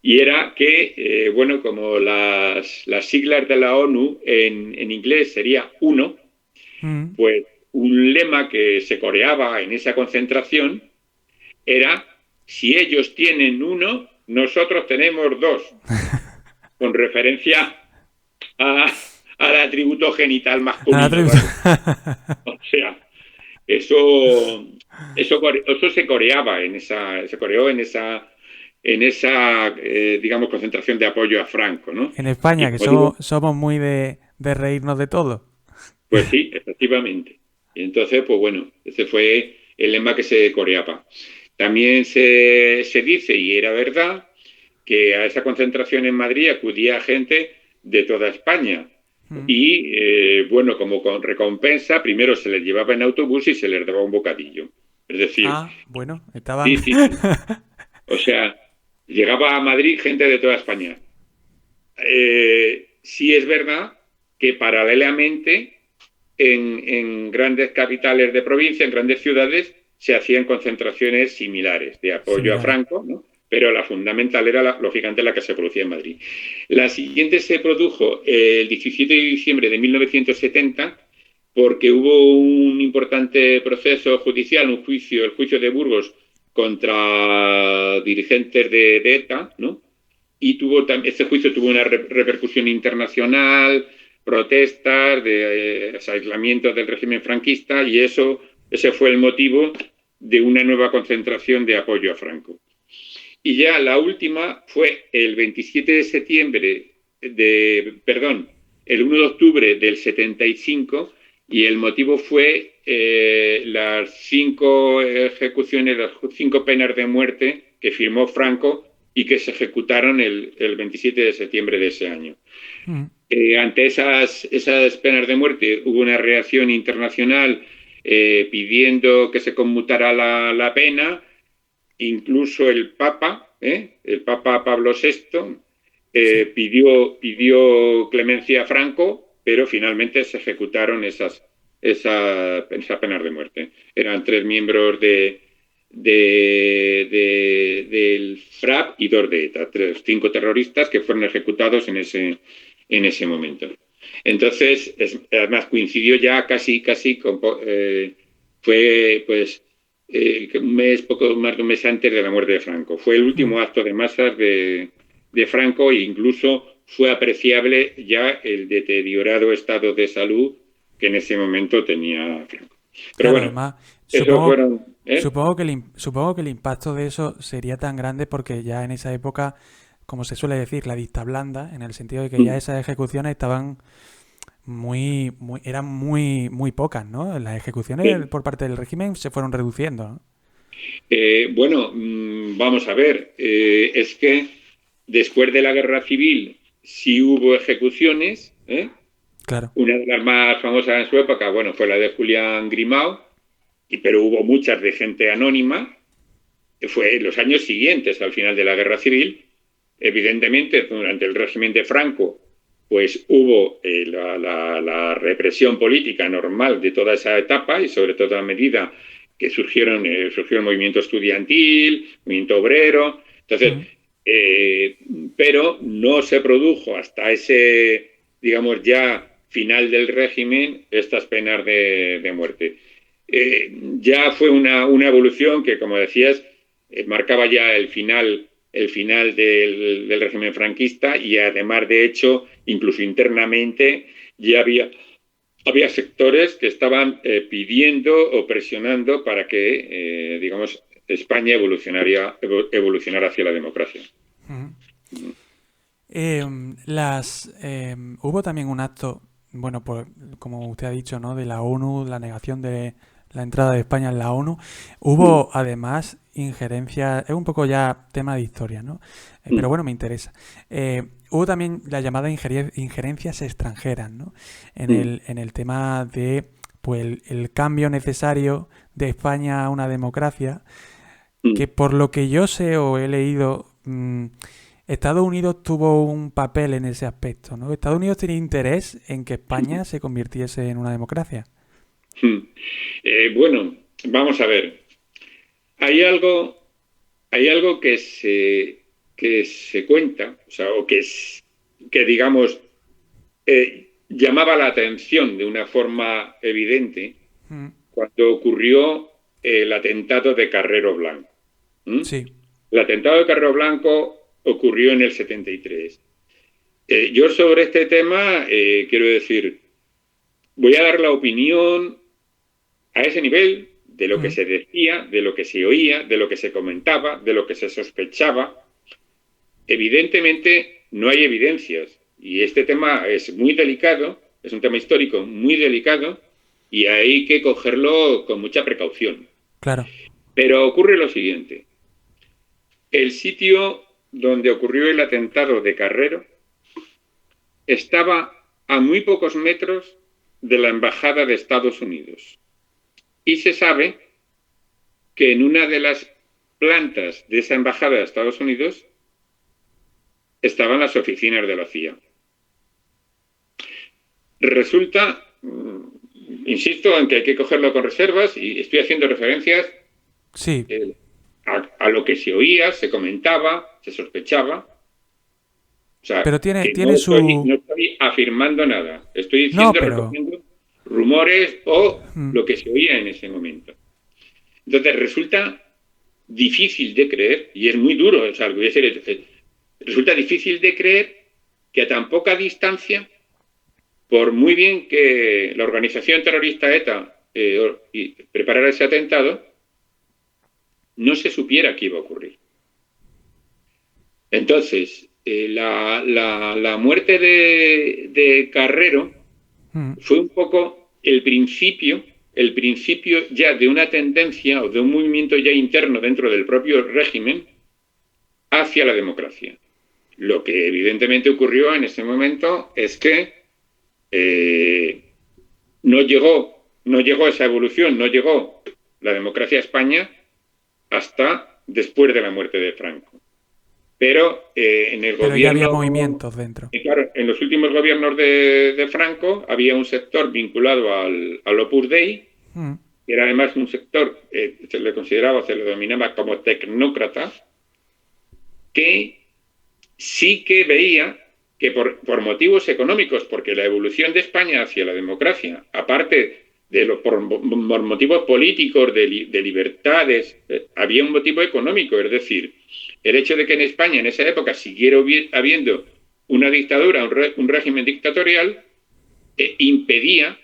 Speaker 2: y era que, bueno, como las siglas de la ONU en inglés sería UNO, pues un lema que se coreaba en esa concentración era: si ellos tienen uno, nosotros tenemos dos, con referencia al atributo genital masculino. O sea, eso se coreaba se coreó en esa digamos, concentración de apoyo a Franco, ¿no?
Speaker 1: En España,
Speaker 2: Y
Speaker 1: que
Speaker 2: como digo,
Speaker 1: somos muy de reírnos de todo.
Speaker 2: pues sí, efectivamente. Y entonces, pues bueno, ese fue el lema que se coreaba. También se dice, y era verdad, que a esa concentración en Madrid acudía gente de toda España. Y, bueno, como con recompensa, primero se les llevaba en autobús y se les daba un bocadillo. Es decir,
Speaker 1: Bueno, estaban...
Speaker 2: sí, sí, sí. O sea, llegaba a Madrid gente de toda España. Sí es verdad que paralelamente en grandes capitales de provincia, en grandes ciudades, se hacían concentraciones similares de apoyo a Franco, ¿no? Pero la fundamental era, lógicamente, la que se producía en Madrid. La siguiente se produjo el 17 de diciembre de 1970 porque hubo un importante proceso judicial, el juicio de Burgos contra dirigentes de ETA, ¿no? Y este juicio tuvo una repercusión internacional, protestas, de aislamiento del régimen franquista, y ese fue el motivo de una nueva concentración de apoyo a Franco. Y ya la última fue el 27 de septiembre, el 1 de octubre del 75, y el motivo fue las 5 ejecuciones, las 5 penas de muerte que firmó Franco y que se ejecutaron el 27 de septiembre de ese año. Ante esas penas de muerte hubo una reacción internacional pidiendo que se conmutara la pena. Incluso el Papa Pablo VI, pidió clemencia a Franco, pero finalmente se ejecutaron esas penas de muerte. Eran 3 miembros del FRAP y 2 de ETA, 5 terroristas que fueron ejecutados en ese momento. Entonces, además coincidió ya casi fue pues poco más de un mes antes de la muerte de Franco. Fue el último acto de masas de Franco, e incluso fue apreciable ya el deteriorado estado de salud que en ese momento tenía Franco. Pero bueno,
Speaker 1: además,
Speaker 2: supongo
Speaker 1: que el impacto de eso sería tan grande porque ya en esa época, como se suele decir, la vista blanda, en el sentido de que ya esas ejecuciones estaban eran muy pocas, ¿no? Las ejecuciones por parte del régimen se fueron reduciendo, ¿no?
Speaker 2: Bueno, vamos a ver, es que después de la guerra civil sí hubo ejecuciones,
Speaker 1: Claro.
Speaker 2: Una de las más famosas en su época, bueno, fue la de Julián Grimau, pero hubo muchas de gente anónima. Fue en los años siguientes al final de la guerra civil. Evidentemente, durante el régimen de Franco, pues hubo la represión política normal de toda esa etapa, y sobre todo a medida que surgió el movimiento estudiantil, movimiento obrero. Entonces, pero no se produjo hasta ese, digamos, ya final del régimen estas penas de muerte. Ya fue una evolución que, como decías, marcaba ya el final del régimen franquista, y además, de hecho, incluso internamente ya había sectores que estaban pidiendo o presionando para que, digamos, España evolucionara hacia la democracia.
Speaker 1: Hubo también un acto, bueno, como usted ha dicho, ¿no? De la ONU, la negación de la entrada de España en la ONU. Hubo además injerencia, es un poco ya tema de historia, ¿no? Pero bueno, me interesa. Hubo también la llamada injerencias extranjeras, ¿no? En el tema de pues el cambio necesario de España a una democracia,
Speaker 2: Mm.
Speaker 1: que por lo que yo sé o he leído, Estados Unidos tuvo un papel en ese aspecto, ¿no? Estados Unidos tenía interés en que España se convirtiese en una democracia.
Speaker 2: Mm. Bueno, vamos a ver. Hay algo, hay algo que se cuenta, o sea, que digamos, llamaba la atención de una forma evidente
Speaker 1: Mm,
Speaker 2: cuando ocurrió el atentado de Carrero Blanco. ¿Mm?
Speaker 1: sí.
Speaker 2: El atentado de Carrero Blanco ocurrió en el 73. Yo sobre este tema quiero decir, voy a dar la opinión a ese nivel de lo que
Speaker 1: Mm,
Speaker 2: se decía, de lo que se oía, de lo que se comentaba, de lo que se sospechaba. Evidentemente no hay evidencias y este tema es muy delicado, es un tema histórico muy delicado y hay que cogerlo con mucha precaución.
Speaker 1: claro.
Speaker 2: Pero ocurre lo siguiente. El sitio donde ocurrió el atentado de Carrero estaba a muy pocos metros de la Embajada de Estados Unidos. Y se sabe que en una de las plantas de esa Embajada de Estados Unidos estaban las oficinas de la CIA. Resulta, insisto en que hay que cogerlo con reservas y estoy haciendo referencias
Speaker 1: Sí,
Speaker 2: a lo que se oía, se comentaba, se sospechaba. O sea,
Speaker 1: pero tiene,
Speaker 2: que
Speaker 1: tiene su...
Speaker 2: no estoy afirmando nada. Estoy
Speaker 1: No,
Speaker 2: diciendo,
Speaker 1: pero...
Speaker 2: recogiendo rumores o
Speaker 1: mm,
Speaker 2: lo que se oía en ese momento. Entonces resulta difícil de creer, y es muy duro, o sea, resulta difícil de creer que a tan poca distancia, por muy bien que la organización terrorista ETA preparara ese atentado, no se supiera que iba a ocurrir. Entonces, la muerte de Carrero
Speaker 1: mm,
Speaker 2: fue un poco el principio ya de una tendencia o de un movimiento ya interno dentro del propio régimen hacia la democracia. Lo que evidentemente ocurrió en ese momento es que no llegó esa evolución, no llegó la democracia a España hasta después de la muerte de Franco. Pero en el
Speaker 1: pero ya había
Speaker 2: gobierno,
Speaker 1: movimientos dentro.
Speaker 2: claro, en los últimos gobiernos de Franco había un sector vinculado al Opus Dei,
Speaker 1: Mm,
Speaker 2: que era además un sector, se le consideraba, se le denominaba como tecnócrata, que sí que veía que por motivos económicos, porque la evolución de España hacia la democracia, aparte por motivos políticos, de libertades, había un motivo económico, es decir, el hecho de que en España en esa época siguiera habiendo una dictadura, un régimen dictatorial, impedía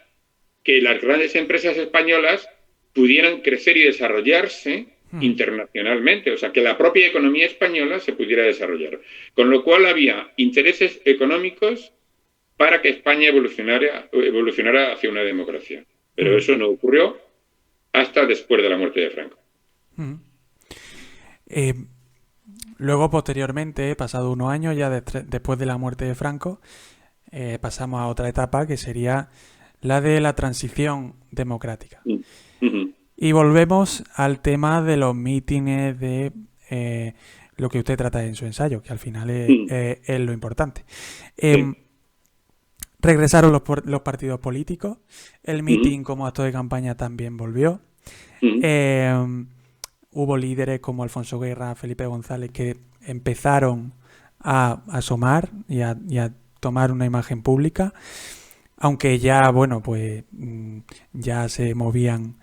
Speaker 2: que las grandes empresas españolas pudieran crecer y desarrollarse
Speaker 1: mm,
Speaker 2: internacionalmente, o sea, que la propia economía española se pudiera desarrollar. Con lo cual había intereses económicos para que España evolucionara hacia una democracia. Pero
Speaker 1: mm,
Speaker 2: eso no ocurrió hasta después de la muerte de Franco.
Speaker 1: mm. Eh, Luego, posteriormente, pasado unos años, ya después de la muerte de Franco, pasamos a otra etapa que sería la de la transición democrática.
Speaker 2: Uh -huh.
Speaker 1: Y volvemos al tema de los mítines, de lo que usted trata en su ensayo, que al final es lo importante.
Speaker 2: Sí.
Speaker 1: Regresaron los partidos políticos, el mítin como acto de campaña también volvió. Hubo líderes como Alfonso Guerra, Felipe González, que empezaron a asomar y a tomar una imagen pública, aunque ya, bueno, pues ya se movían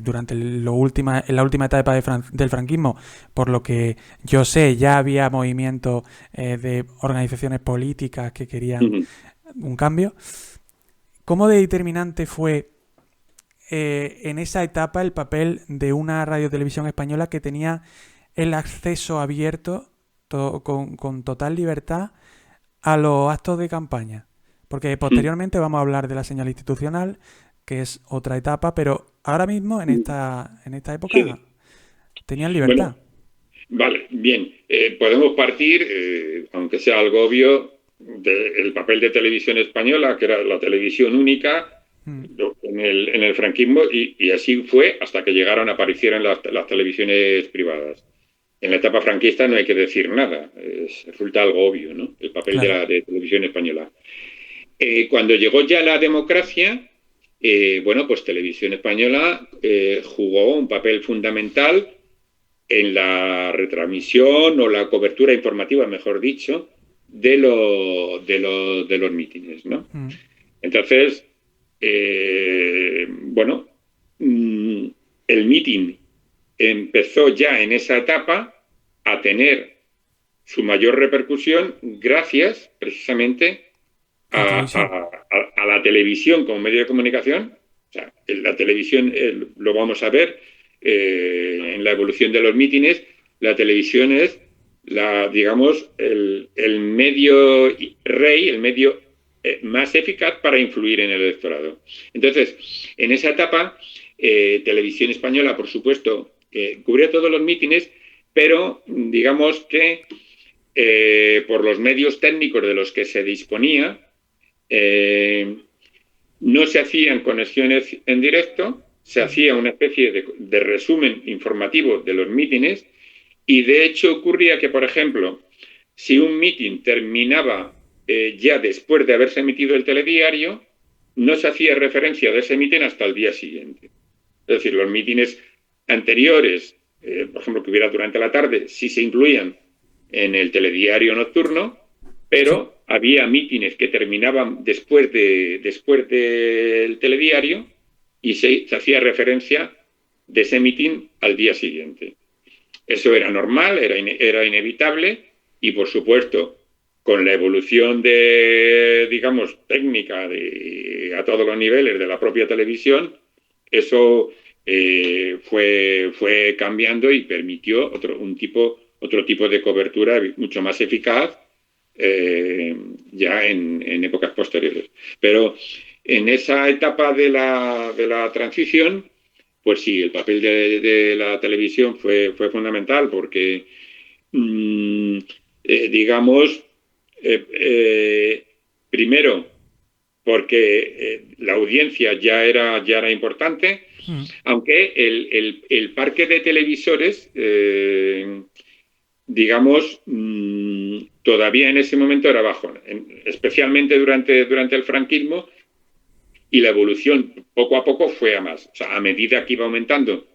Speaker 1: durante en la última etapa del franquismo, por lo que yo sé, ya había movimientos de organizaciones políticas que querían un cambio. ¿Cómo determinante fue en esa etapa el papel de una radiotelevisión española que tenía el acceso abierto con total libertad a los actos de campaña? Porque posteriormente vamos a hablar de la señal institucional, que es otra etapa, pero ahora mismo en esta época
Speaker 2: Sí.
Speaker 1: tenían libertad.
Speaker 2: Bueno, vale, bien. Podemos partir, aunque sea algo obvio, del papel de Televisión Española, que era la televisión única, en el franquismo y así fue hasta que aparecieron las televisiones privadas. En la etapa franquista no hay que decir nada, resulta algo obvio, ¿no? El papel
Speaker 1: Claro.
Speaker 2: de televisión española. Cuando llegó ya la democracia, bueno, pues Televisión Española jugó un papel fundamental en la retransmisión o la cobertura informativa, mejor dicho, de los mítines, ¿no?
Speaker 1: Mm.
Speaker 2: Entonces, bueno, el mítin empezó ya en esa etapa a tener su mayor repercusión gracias precisamente
Speaker 1: A la televisión.
Speaker 2: a la televisión como medio de comunicación. O sea, en la televisión lo vamos a ver en la evolución de los mítines. La televisión es digamos, el medio rey, el medio más eficaz para influir en el electorado. Entonces, en esa etapa, Televisión Española, por supuesto, cubría todos los mítines, pero digamos que por los medios técnicos de los que se disponía, no se hacían conexiones en directo, se hacía una especie de resumen informativo de los mítines y de hecho ocurría que, por ejemplo, si un mitin terminaba ya después de haberse emitido el telediario, no se hacía referencia de ese mitin hasta el día siguiente. Es decir, los mítines anteriores, por ejemplo, que hubiera durante la tarde, sí se incluían en el telediario nocturno, pero
Speaker 1: Sí.
Speaker 2: había mítines que terminaban después del telediario y se hacía referencia de ese mitin al día siguiente. Eso era normal, era inevitable y, por supuesto, con la evolución digamos, técnica a todos los niveles de la propia televisión, eso fue cambiando y permitió otro tipo de cobertura mucho más eficaz ya en épocas posteriores. Pero en esa etapa de la transición, pues sí, el papel de la televisión fue fundamental porque, digamos, primero, porque la audiencia ya era importante,
Speaker 1: Mm.
Speaker 2: aunque el parque de televisores, digamos, todavía en ese momento era bajo, especialmente durante el franquismo, y la evolución poco a poco fue a más. O sea, a medida que iba aumentando,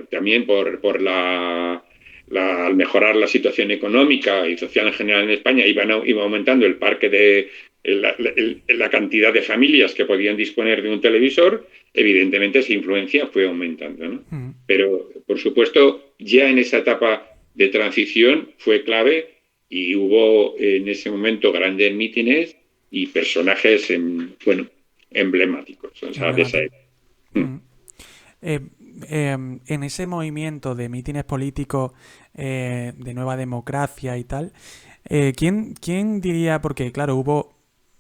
Speaker 2: también por al mejorar la situación económica y social en general en España, iba aumentando el parque la cantidad de familias que podían disponer de un televisor, evidentemente esa influencia fue aumentando, ¿no?
Speaker 1: Mm.
Speaker 2: Pero, por supuesto, ya en esa etapa de transición fue clave y hubo en ese momento grandes mítines y personajes, bueno, emblemáticos, o sea, de esa
Speaker 1: Emblemático.
Speaker 2: época.
Speaker 1: Mm. Eh, en ese movimiento de mítines políticos de nueva democracia y tal, ¿quién diría? Porque, claro, hubo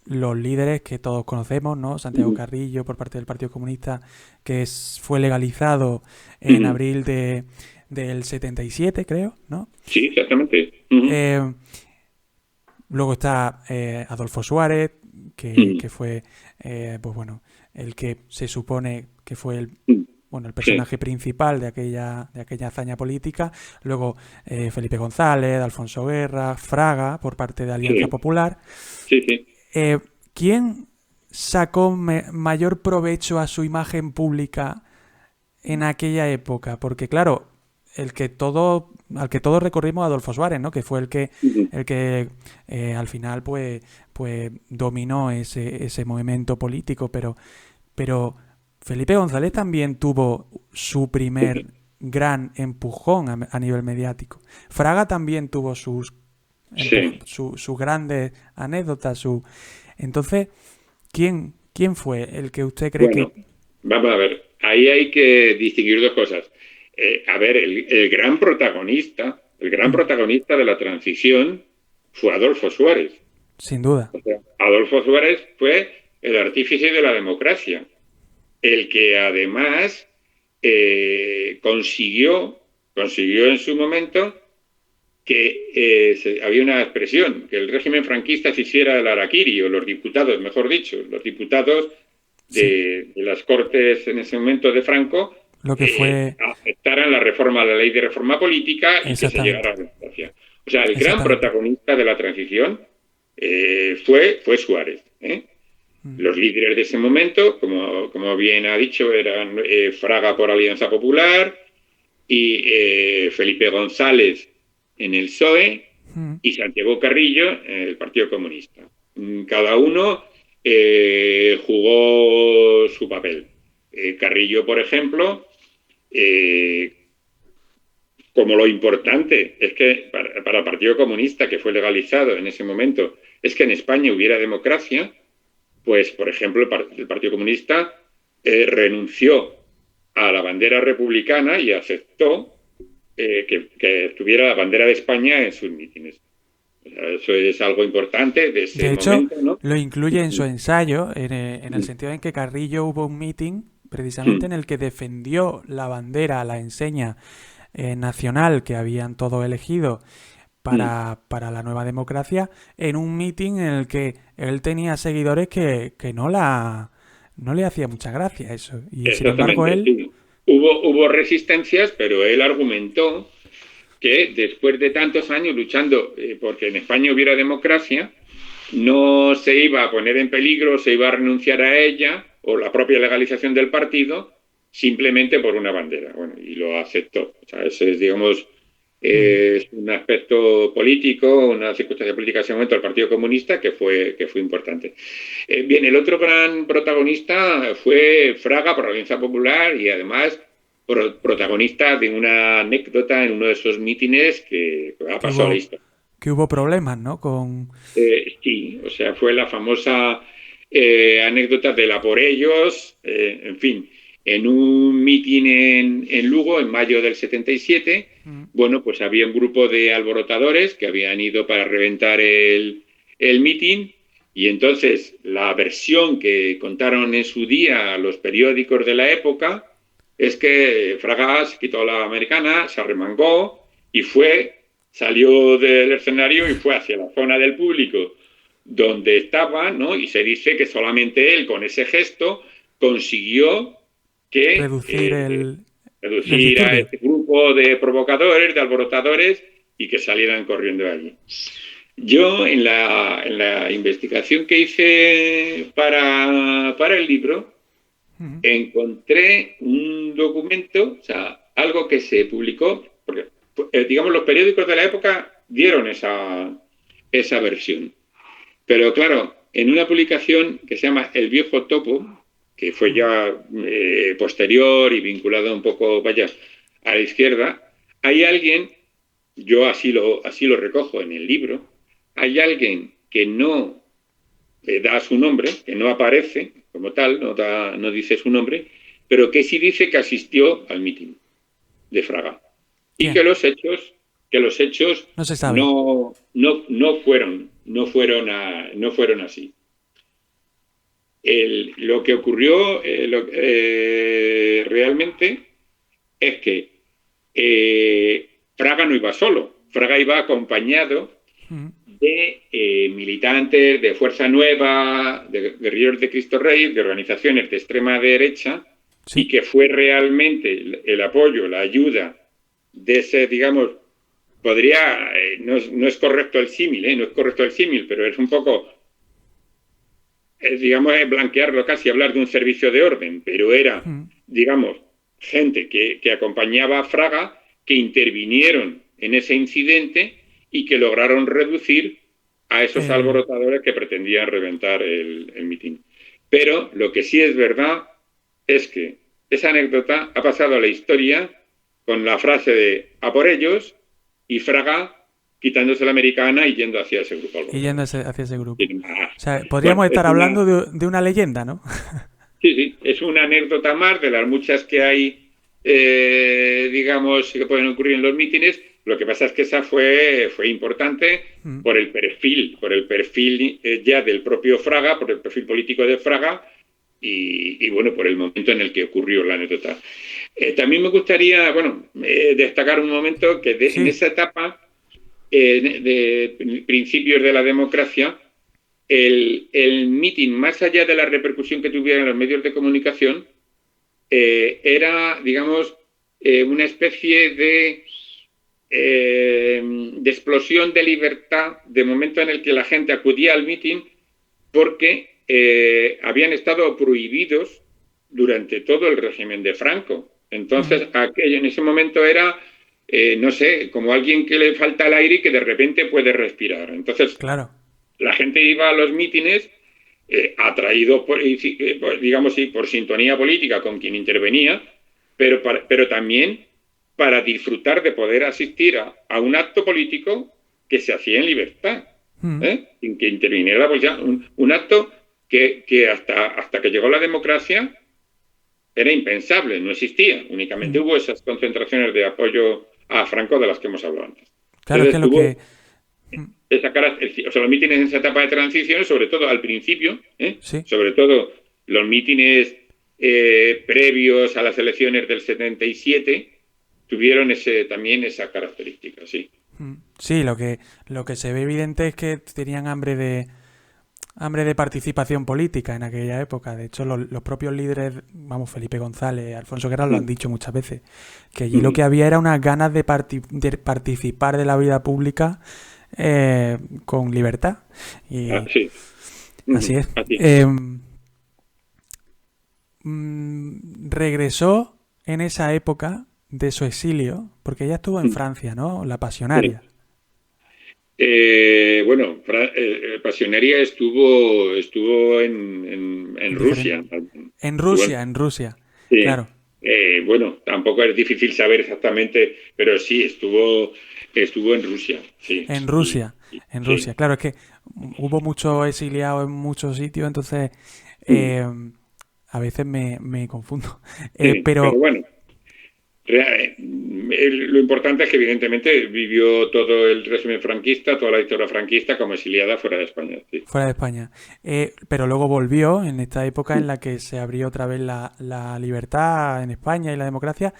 Speaker 1: los líderes que todos conocemos, ¿no? Santiago Carrillo por parte del Partido Comunista, que fue legalizado en abril del 77, creo, ¿no?
Speaker 2: Sí, exactamente.
Speaker 1: Eh, Luego está Adolfo Suárez, que fue, pues bueno, el que se supone que fue el
Speaker 2: Sí,
Speaker 1: personaje principal de aquella hazaña política. Luego Felipe González, Alfonso Guerra, Fraga, por parte de Alianza
Speaker 2: sí,
Speaker 1: Popular.
Speaker 2: sí, sí.
Speaker 1: ¿Quién sacó mayor provecho a su imagen pública en aquella época? Porque claro, al que todos recorrimos a Adolfo Suárez, ¿no? Que fue el que al final pues dominó ese movimiento político, pero Felipe González también tuvo su primer gran empujón a nivel mediático. Fraga también tuvo
Speaker 2: Sí.
Speaker 1: sus grandes anécdotas. Entonces, ¿quién fue el que usted cree que...
Speaker 2: Bueno, vamos a ver. Ahí hay que distinguir dos cosas. A ver, el gran protagonista de la transición fue Adolfo Suárez.
Speaker 1: Sin duda.
Speaker 2: O sea, Adolfo Suárez fue el artífice de la democracia, el que además consiguió en su momento que había una expresión, que el régimen franquista se hiciera el harakiri, o los diputados, mejor dicho, los diputados
Speaker 1: Sí,
Speaker 2: de las Cortes en ese momento de Franco
Speaker 1: lo que fue
Speaker 2: aceptaran la reforma, la ley de reforma política y que se llegara
Speaker 1: exactamente,
Speaker 2: a la democracia. O sea, el gran
Speaker 1: exactamente.
Speaker 2: protagonista de la transición fue Suárez.
Speaker 1: Mm,
Speaker 2: Los líderes de ese momento, como bien ha dicho, eran Fraga por Alianza Popular y Felipe González en el PSOE
Speaker 1: mm.
Speaker 2: y Santiago Carrillo en el Partido Comunista. Cada uno jugó su papel. Carrillo, por ejemplo, eh, como lo importante es que para el Partido Comunista, que fue legalizado en ese momento, es que en España hubiera democracia, pues, por ejemplo, el Partido Comunista renunció a la bandera republicana y aceptó que tuviera la bandera de España en sus mítines. O sea, eso es algo importante de ese
Speaker 1: De hecho,
Speaker 2: momento, ¿no?
Speaker 1: lo incluye en su ensayo, en el sentido en que Carrillo hubo un meeting precisamente en el que defendió la bandera, la enseña nacional que habían todos elegido para la nueva democracia, en un meeting en el que él tenía seguidores que no le hacía mucha gracia eso. Y sin embargo
Speaker 2: Exactamente,
Speaker 1: él,
Speaker 2: sí. Hubo resistencias, pero él argumentó que después de tantos años luchando porque en España hubiera democracia, no se iba a poner en peligro, se iba a renunciar a ella o la propia legalización del partido simplemente por una bandera. Bueno, y lo aceptó. O sea, ese es, digamos,
Speaker 1: mm,
Speaker 2: un aspecto político, una circunstancia política en ese momento del Partido Comunista que fue importante. Bien, el otro gran protagonista fue Fraga por la Alianza Popular y además protagonista de una anécdota en uno de esos mítines que ha
Speaker 1: que
Speaker 2: pasado a la
Speaker 1: hubo,
Speaker 2: historia.
Speaker 1: que hubo problemas, ¿no?
Speaker 2: Sí, o sea, fue la famosa anécdota de la por ellos, en fin, en un mitin en Lugo en mayo del 77,
Speaker 1: Mm,
Speaker 2: bueno, pues había un grupo de alborotadores que habían ido para reventar el mitin y entonces la versión que contaron en su día los periódicos de la época es que Fraga se quitó la americana, se arremangó y salió del escenario y fue hacia la zona del público donde estaba, ¿no? Y se dice que solamente él con ese gesto consiguió que
Speaker 1: reducir el
Speaker 2: reducir a
Speaker 1: disturbio.
Speaker 2: este grupo de provocadores, de alborotadores y que salieran corriendo de allí. Yo en la investigación que hice para el libro
Speaker 1: Mm,
Speaker 2: encontré un documento, o sea, algo que se publicó, porque digamos los periódicos de la época dieron esa versión. Pero claro, en una publicación que se llama El Viejo Topo, que fue
Speaker 1: mm.
Speaker 2: ya posterior y vinculado un poco, vaya, a la izquierda, hay alguien, yo así lo recojo en el libro, hay alguien que no da su nombre, que no aparece como tal, no dice su nombre, pero que sí dice que asistió al mitin de Fraga y que
Speaker 1: ¿Quién?
Speaker 2: los hechos
Speaker 1: No se sabe.
Speaker 2: no fueron así. Lo que ocurrió realmente es que Fraga no iba solo, Fraga iba acompañado
Speaker 1: Mm,
Speaker 2: de militantes de Fuerza Nueva, de guerrilleros de Cristo Rey, de organizaciones de extrema derecha, y
Speaker 1: sí.
Speaker 2: que fue realmente el apoyo, la ayuda de ese, digamos, no es correcto el símil, no es correcto el símil, pero es un poco, digamos, blanquearlo casi, hablar de un servicio de orden, pero era,
Speaker 1: Mm,
Speaker 2: digamos, gente que acompañaba a Fraga, que intervinieron en ese incidente y que lograron reducir a esos
Speaker 1: el,
Speaker 2: alborotadores que pretendían reventar el mitin. Pero lo que sí es verdad es que esa anécdota ha pasado a la historia con la frase de a por ellos y Fraga quitándose la americana y yendo hacia ese grupo
Speaker 1: y
Speaker 2: alborotador.
Speaker 1: yendo hacia ese grupo. O sea,
Speaker 2: Bueno,
Speaker 1: podríamos estar hablando de una leyenda, ¿no?
Speaker 2: sí, sí, es una anécdota más de las muchas que hay, digamos, que pueden ocurrir en los mítines. Lo que pasa es que esa fue importante
Speaker 1: Mm,
Speaker 2: por el perfil ya del propio Fraga, por el perfil político de Fraga y, bueno, por el momento en el que ocurrió la anécdota. También me gustaría, bueno, destacar un momento que en
Speaker 1: sí.
Speaker 2: esa etapa de principios de la democracia, el mitin, más allá de la repercusión que tuviera en los medios de comunicación, era, digamos, una especie de explosión de libertad, de momento en el que la gente acudía al mitin porque habían estado prohibidos durante todo el régimen de Franco. Entonces, aquello en ese momento era, no sé, como alguien que le falta el aire y que de repente puede respirar. Entonces,
Speaker 1: Claro.
Speaker 2: la gente iba a los mítines atraído, digamos, sí, por sintonía política con quien intervenía, pero también para disfrutar de poder asistir a un acto político que se hacía en libertad, sin que interviniera la policía. Un acto que hasta que llegó la democracia era impensable, no existía. Únicamente hubo esas concentraciones de apoyo a Franco de las que hemos hablado antes.
Speaker 1: Claro,
Speaker 2: Entonces,
Speaker 1: que lo que...
Speaker 2: esa o sea, los mítines en esa etapa de transición, sobre todo al principio,
Speaker 1: Sí.
Speaker 2: sobre todo los mítines previos a las elecciones del 77, tuvieron también esa característica, sí.
Speaker 1: Sí, lo que se ve evidente es que tenían hambre de participación política en aquella época. De hecho, los propios líderes, vamos, Felipe González, Alfonso Guerra, lo han dicho muchas veces, que allí lo que había era unas ganas de participar de la vida pública con libertad. Y
Speaker 2: sí.
Speaker 1: Así es. Regresó en esa época de su exilio, porque ella estuvo en Francia, ¿no? La Pasionaria.
Speaker 2: Bueno, Pasionaria estuvo en Rusia.
Speaker 1: En Rusia,
Speaker 2: sí.
Speaker 1: Claro.
Speaker 2: Bueno, tampoco es difícil saber exactamente, pero sí, estuvo en Rusia. Sí,
Speaker 1: en Rusia,
Speaker 2: sí.
Speaker 1: Claro, es que hubo muchos exiliados en muchos sitios, entonces a veces me confundo.
Speaker 2: Pero bueno, lo importante es que evidentemente vivió todo el régimen franquista, toda la dictadura franquista como exiliada fuera de España. Sí.
Speaker 1: Fuera de España. Pero luego volvió en esta época en la que se abrió otra vez la libertad en España y la democracia.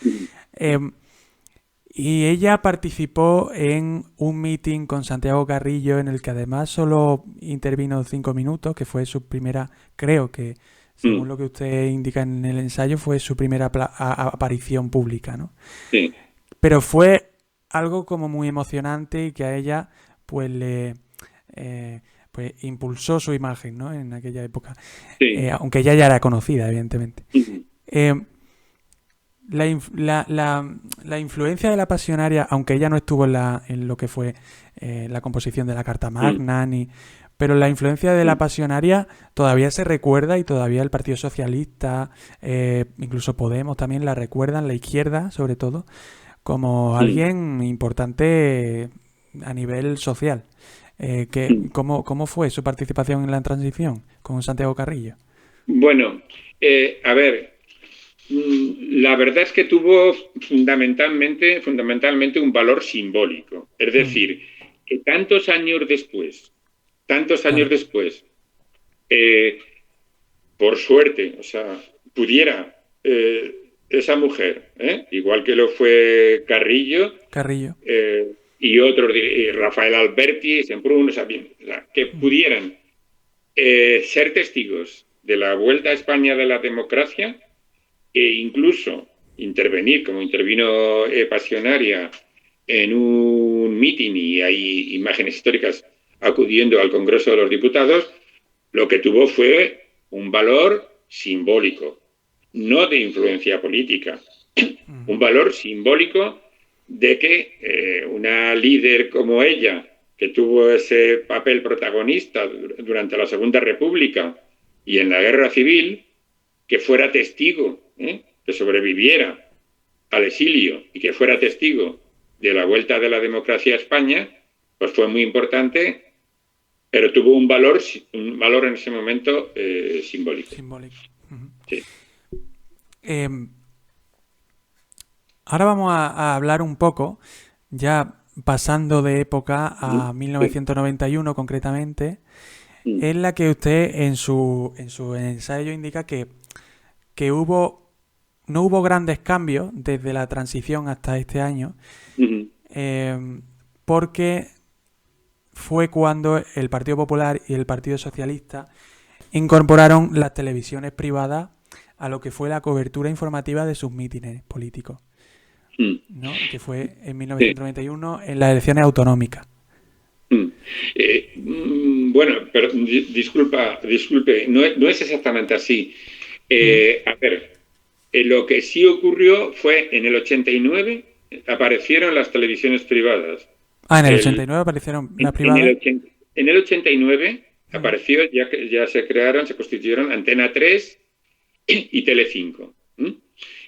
Speaker 1: Y ella participó en un meeting con Santiago Carrillo en el que además solo intervino 5 minutos, que fue su primera, creo que según lo que usted indica en el ensayo, fue su primera aparición pública, ¿no?
Speaker 2: Sí.
Speaker 1: Pero fue algo como muy emocionante y que a ella pues le pues impulsó su imagen, ¿no? En aquella época.
Speaker 2: Sí.
Speaker 1: Aunque ella ya era conocida, evidentemente. La influencia de la Pasionaria, aunque ella no estuvo en lo que fue la composición de la Carta Magna, pero la influencia de la Pasionaria todavía se recuerda y todavía el Partido Socialista, incluso Podemos también la recuerdan, la izquierda sobre todo, como alguien importante a nivel social. ¿Cómo fue su participación en la transición con Santiago Carrillo?
Speaker 2: Bueno, a ver, la verdad es que tuvo fundamentalmente un valor simbólico. Es decir, que tantos años después, por suerte, o sea, pudiera esa mujer, igual que lo fue Carrillo. Y otros, Rafael Alberti, Semprún, o sea, que pudieran ser testigos de la vuelta a España de la democracia e incluso intervenir, como intervino Pasionaria, en un mitin, y hay imágenes históricas acudiendo al Congreso de los Diputados, lo que tuvo fue un valor simbólico, no de influencia política, un valor simbólico de que una líder como ella, que tuvo ese papel protagonista durante la Segunda República y en la Guerra Civil, que fuera testigo, que sobreviviera al exilio y que fuera testigo de la vuelta de la democracia a España, pues fue muy importante, pero tuvo un valor en ese momento simbólico. Sí.
Speaker 1: Ahora vamos a hablar un poco, ya pasando de época a 1991 concretamente, en la que usted en su ensayo indica que no hubo grandes cambios desde la transición hasta este año, porque fue cuando el Partido Popular y el Partido Socialista incorporaron las televisiones privadas a lo que fue la cobertura informativa de sus mítines políticos, ¿no? Que fue en 1991 en las elecciones autonómicas.
Speaker 2: Bueno, pero disculpe, no es exactamente así. A ver, lo que sí ocurrió fue en el 89 aparecieron las televisiones privadas.
Speaker 1: En el 89 aparecieron las privadas.
Speaker 2: En el 89 apareció, ya se crearon, se constituyeron Antena 3 y Telecinco.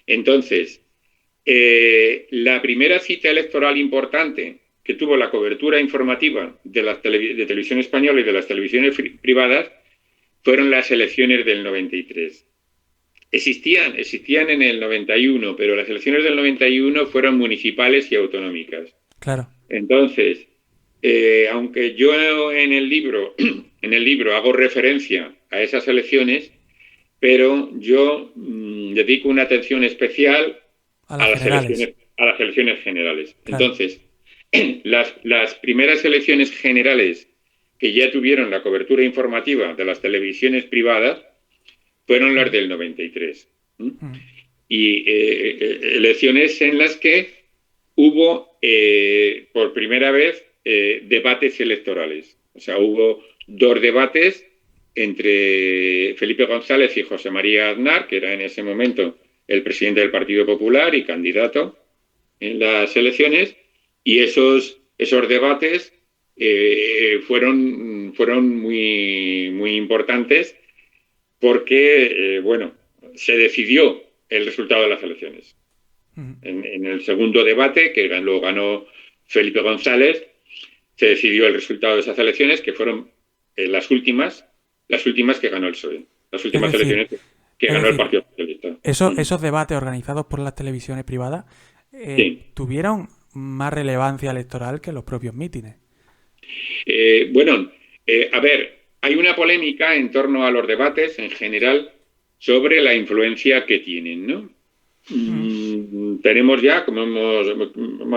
Speaker 2: Entonces, la primera cita electoral importante que tuvo la cobertura informativa de la televisión española y de las televisiones privadas fueron las elecciones del 93. Existían en el 91, pero las elecciones del 91 fueron municipales y autonómicas.
Speaker 1: Claro.
Speaker 2: Entonces, aunque yo en el libro hago referencia a esas elecciones, pero yo dedico una atención especial a las elecciones generales. Claro. Entonces, las primeras elecciones generales que ya tuvieron la cobertura informativa de las televisiones privadas fueron las del 93. Y elecciones en las que hubo por primera vez debates electorales. O sea, hubo 2 debates entre Felipe González y José María Aznar, que era en ese momento el presidente del Partido Popular y candidato en las elecciones, y esos debates fueron muy importantes porque, se decidió el resultado de las elecciones. En el segundo debate, que lo ganó Felipe González, se decidió el resultado de esas elecciones, que fueron las últimas que ganó el PSOE. Las últimas elecciones que ganó el Partido Socialista.
Speaker 1: Esos debates organizados por las televisiones privadas tuvieron más relevancia electoral que los propios mítines.
Speaker 2: A ver, hay una polémica en torno a los debates en general sobre la influencia que tienen, ¿no? Tenemos ya, como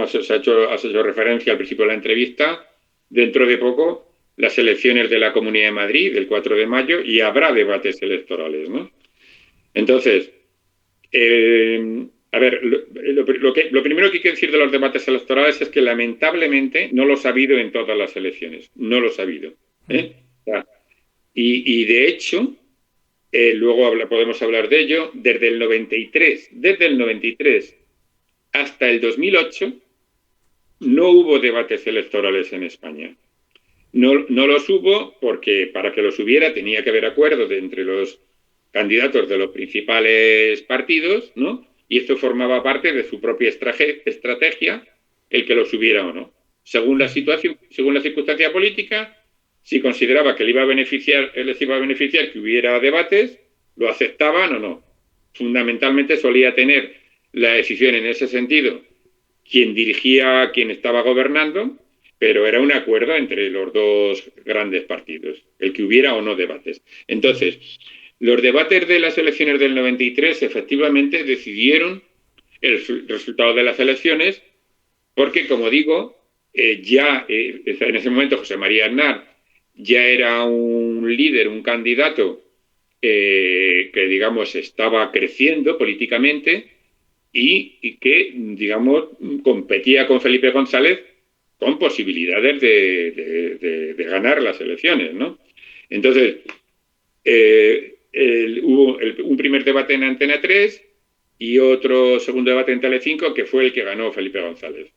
Speaker 2: has hecho referencia al principio de la entrevista, dentro de poco las elecciones de la Comunidad de Madrid, del 4 de mayo, y habrá debates electorales, ¿no? Entonces, a ver, lo primero que hay que decir de los debates electorales es que lamentablemente no los ha habido en todas las elecciones, no los ha habido. Y de hecho, luego podemos hablar de ello, desde el 93 hasta el 2008 no hubo debates electorales en España. No los hubo porque para que los hubiera tenía que haber acuerdo entre los candidatos de los principales partidos, ¿no? Y esto formaba parte de su propia estrategia, el que los hubiera o no. Según la situación, según la circunstancia política, si consideraba que les iba a beneficiar que hubiera debates, lo aceptaban o no. Fundamentalmente solía tener la decisión en ese sentido quien dirigía, quien estaba gobernando, pero era un acuerdo entre los dos grandes partidos, el que hubiera o no debates. Entonces, los debates de las elecciones del 93 efectivamente decidieron el resultado de las elecciones porque, como digo, en ese momento José María Aznar ya era un líder, un candidato que, digamos, estaba creciendo políticamente y que, digamos, competía con Felipe González con posibilidades de ganar las elecciones, ¿no? Entonces, hubo un primer debate en Antena 3 y otro segundo debate en Telecinco, que fue el que ganó Felipe González.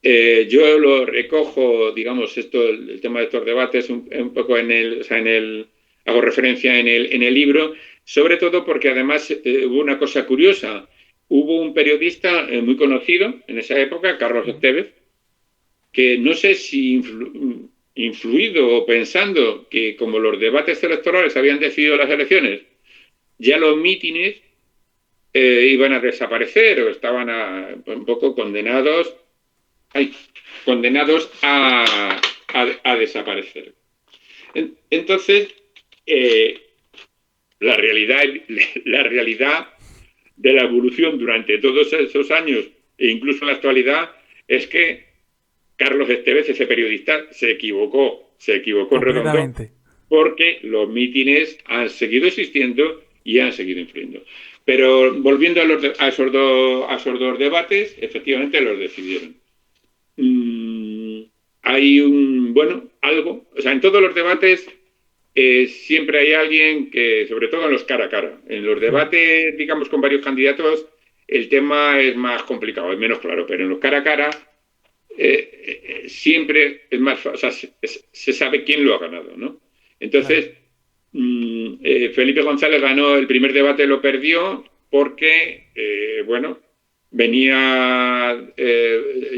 Speaker 2: Yo lo recojo, digamos, el tema de estos debates un poco hago referencia en el libro, sobre todo porque además hubo una cosa curiosa. Hubo un periodista muy conocido en esa época, Carlos Estevez, que no sé si influido o pensando que como los debates electorales habían decidido las elecciones, ya los mítines iban a desaparecer o estaban un poco condenados a desaparecer. Entonces, la realidad de la evolución durante todos esos años e incluso en la actualidad es que Carlos Estevez, ese periodista, se equivocó en redondo, porque los mítines han seguido existiendo y han seguido influyendo. Pero volviendo a esos dos debates, efectivamente los decidieron. Hay algo, o sea, en todos los debates siempre hay alguien que, sobre todo en los cara a cara, en los debates, digamos, con varios candidatos, el tema es más complicado, es menos claro, pero en los cara a cara siempre es más, o sea, se sabe quién lo ha ganado, ¿no? Entonces, Felipe González ganó el primer debate, lo perdió porque,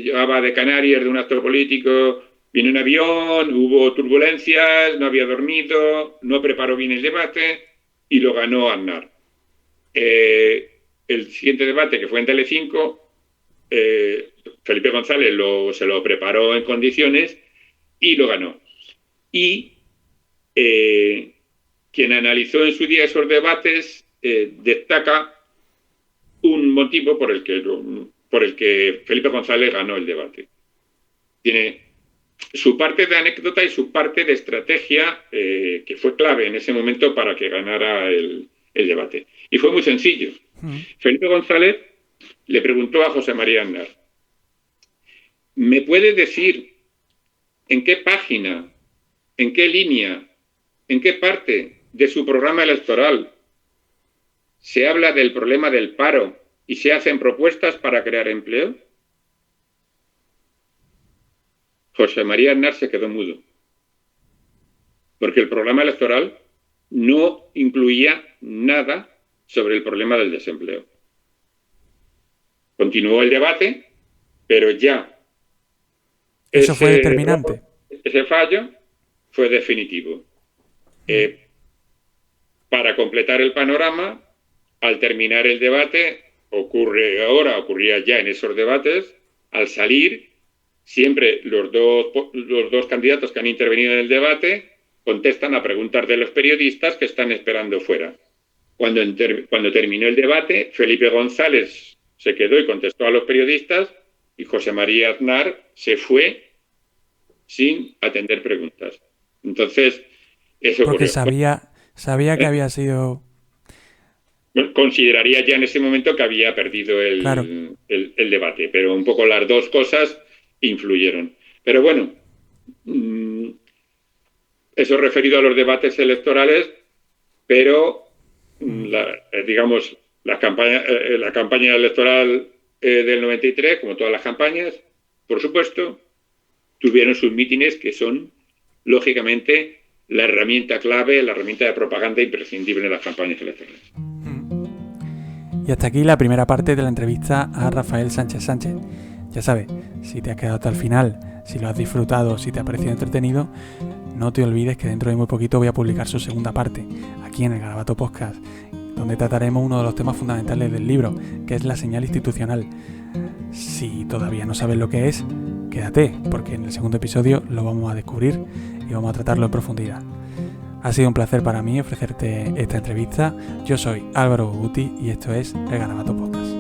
Speaker 2: llevaba de Canarias de un acto político, vino en avión, hubo turbulencias, no había dormido, no preparó bien el debate y lo ganó Aznar. El siguiente debate, que fue en Telecinco, Felipe González se lo preparó en condiciones y lo ganó. Y quien analizó en su día esos debates destaca un motivo por el que Felipe González ganó el debate. Tiene su parte de anécdota y su parte de estrategia que fue clave en ese momento para que ganara el debate. Y fue muy sencillo. Felipe González le preguntó a José María Aznar: ¿me puede decir en qué página, en qué línea, en qué parte de su programa electoral se habla del problema del paro y se hacen propuestas para crear empleo? José María Aznar se quedó mudo, porque el programa electoral no incluía nada sobre el problema del desempleo. Continuó el debate, pero ya
Speaker 1: eso fue determinante.
Speaker 2: Ese fallo fue definitivo. Para completar el panorama, al terminar el debate, ocurría ya en esos debates, al salir, siempre los dos candidatos que han intervenido en el debate contestan a preguntas de los periodistas que están esperando fuera. Cuando terminó el debate, Felipe González se quedó y contestó a los periodistas, y José María Aznar se fue sin atender preguntas. Entonces, eso
Speaker 1: porque
Speaker 2: ocurrió.
Speaker 1: Sabía que había sido...
Speaker 2: Consideraría ya en ese momento que había perdido el debate, pero un poco las dos cosas influyeron. Pero bueno, eso referido a los debates electorales, pero la campaña electoral del 93, como todas las campañas, por supuesto, tuvieron sus mítines, que son, lógicamente, la herramienta clave, la herramienta de propaganda imprescindible en las campañas electorales.
Speaker 1: Y hasta aquí la primera parte de la entrevista a Rafael Sánchez Sánchez. Ya sabes, si te has quedado hasta el final, si lo has disfrutado, si te ha parecido entretenido, no te olvides que dentro de muy poquito voy a publicar su segunda parte, aquí en el Garabato Podcast, donde trataremos uno de los temas fundamentales del libro, que es la señal institucional. Si todavía no sabes lo que es, quédate, porque en el segundo episodio lo vamos a descubrir y vamos a tratarlo en profundidad. Ha sido un placer para mí ofrecerte esta entrevista. Yo soy Álvaro Guti y esto es el Garabato Podcast.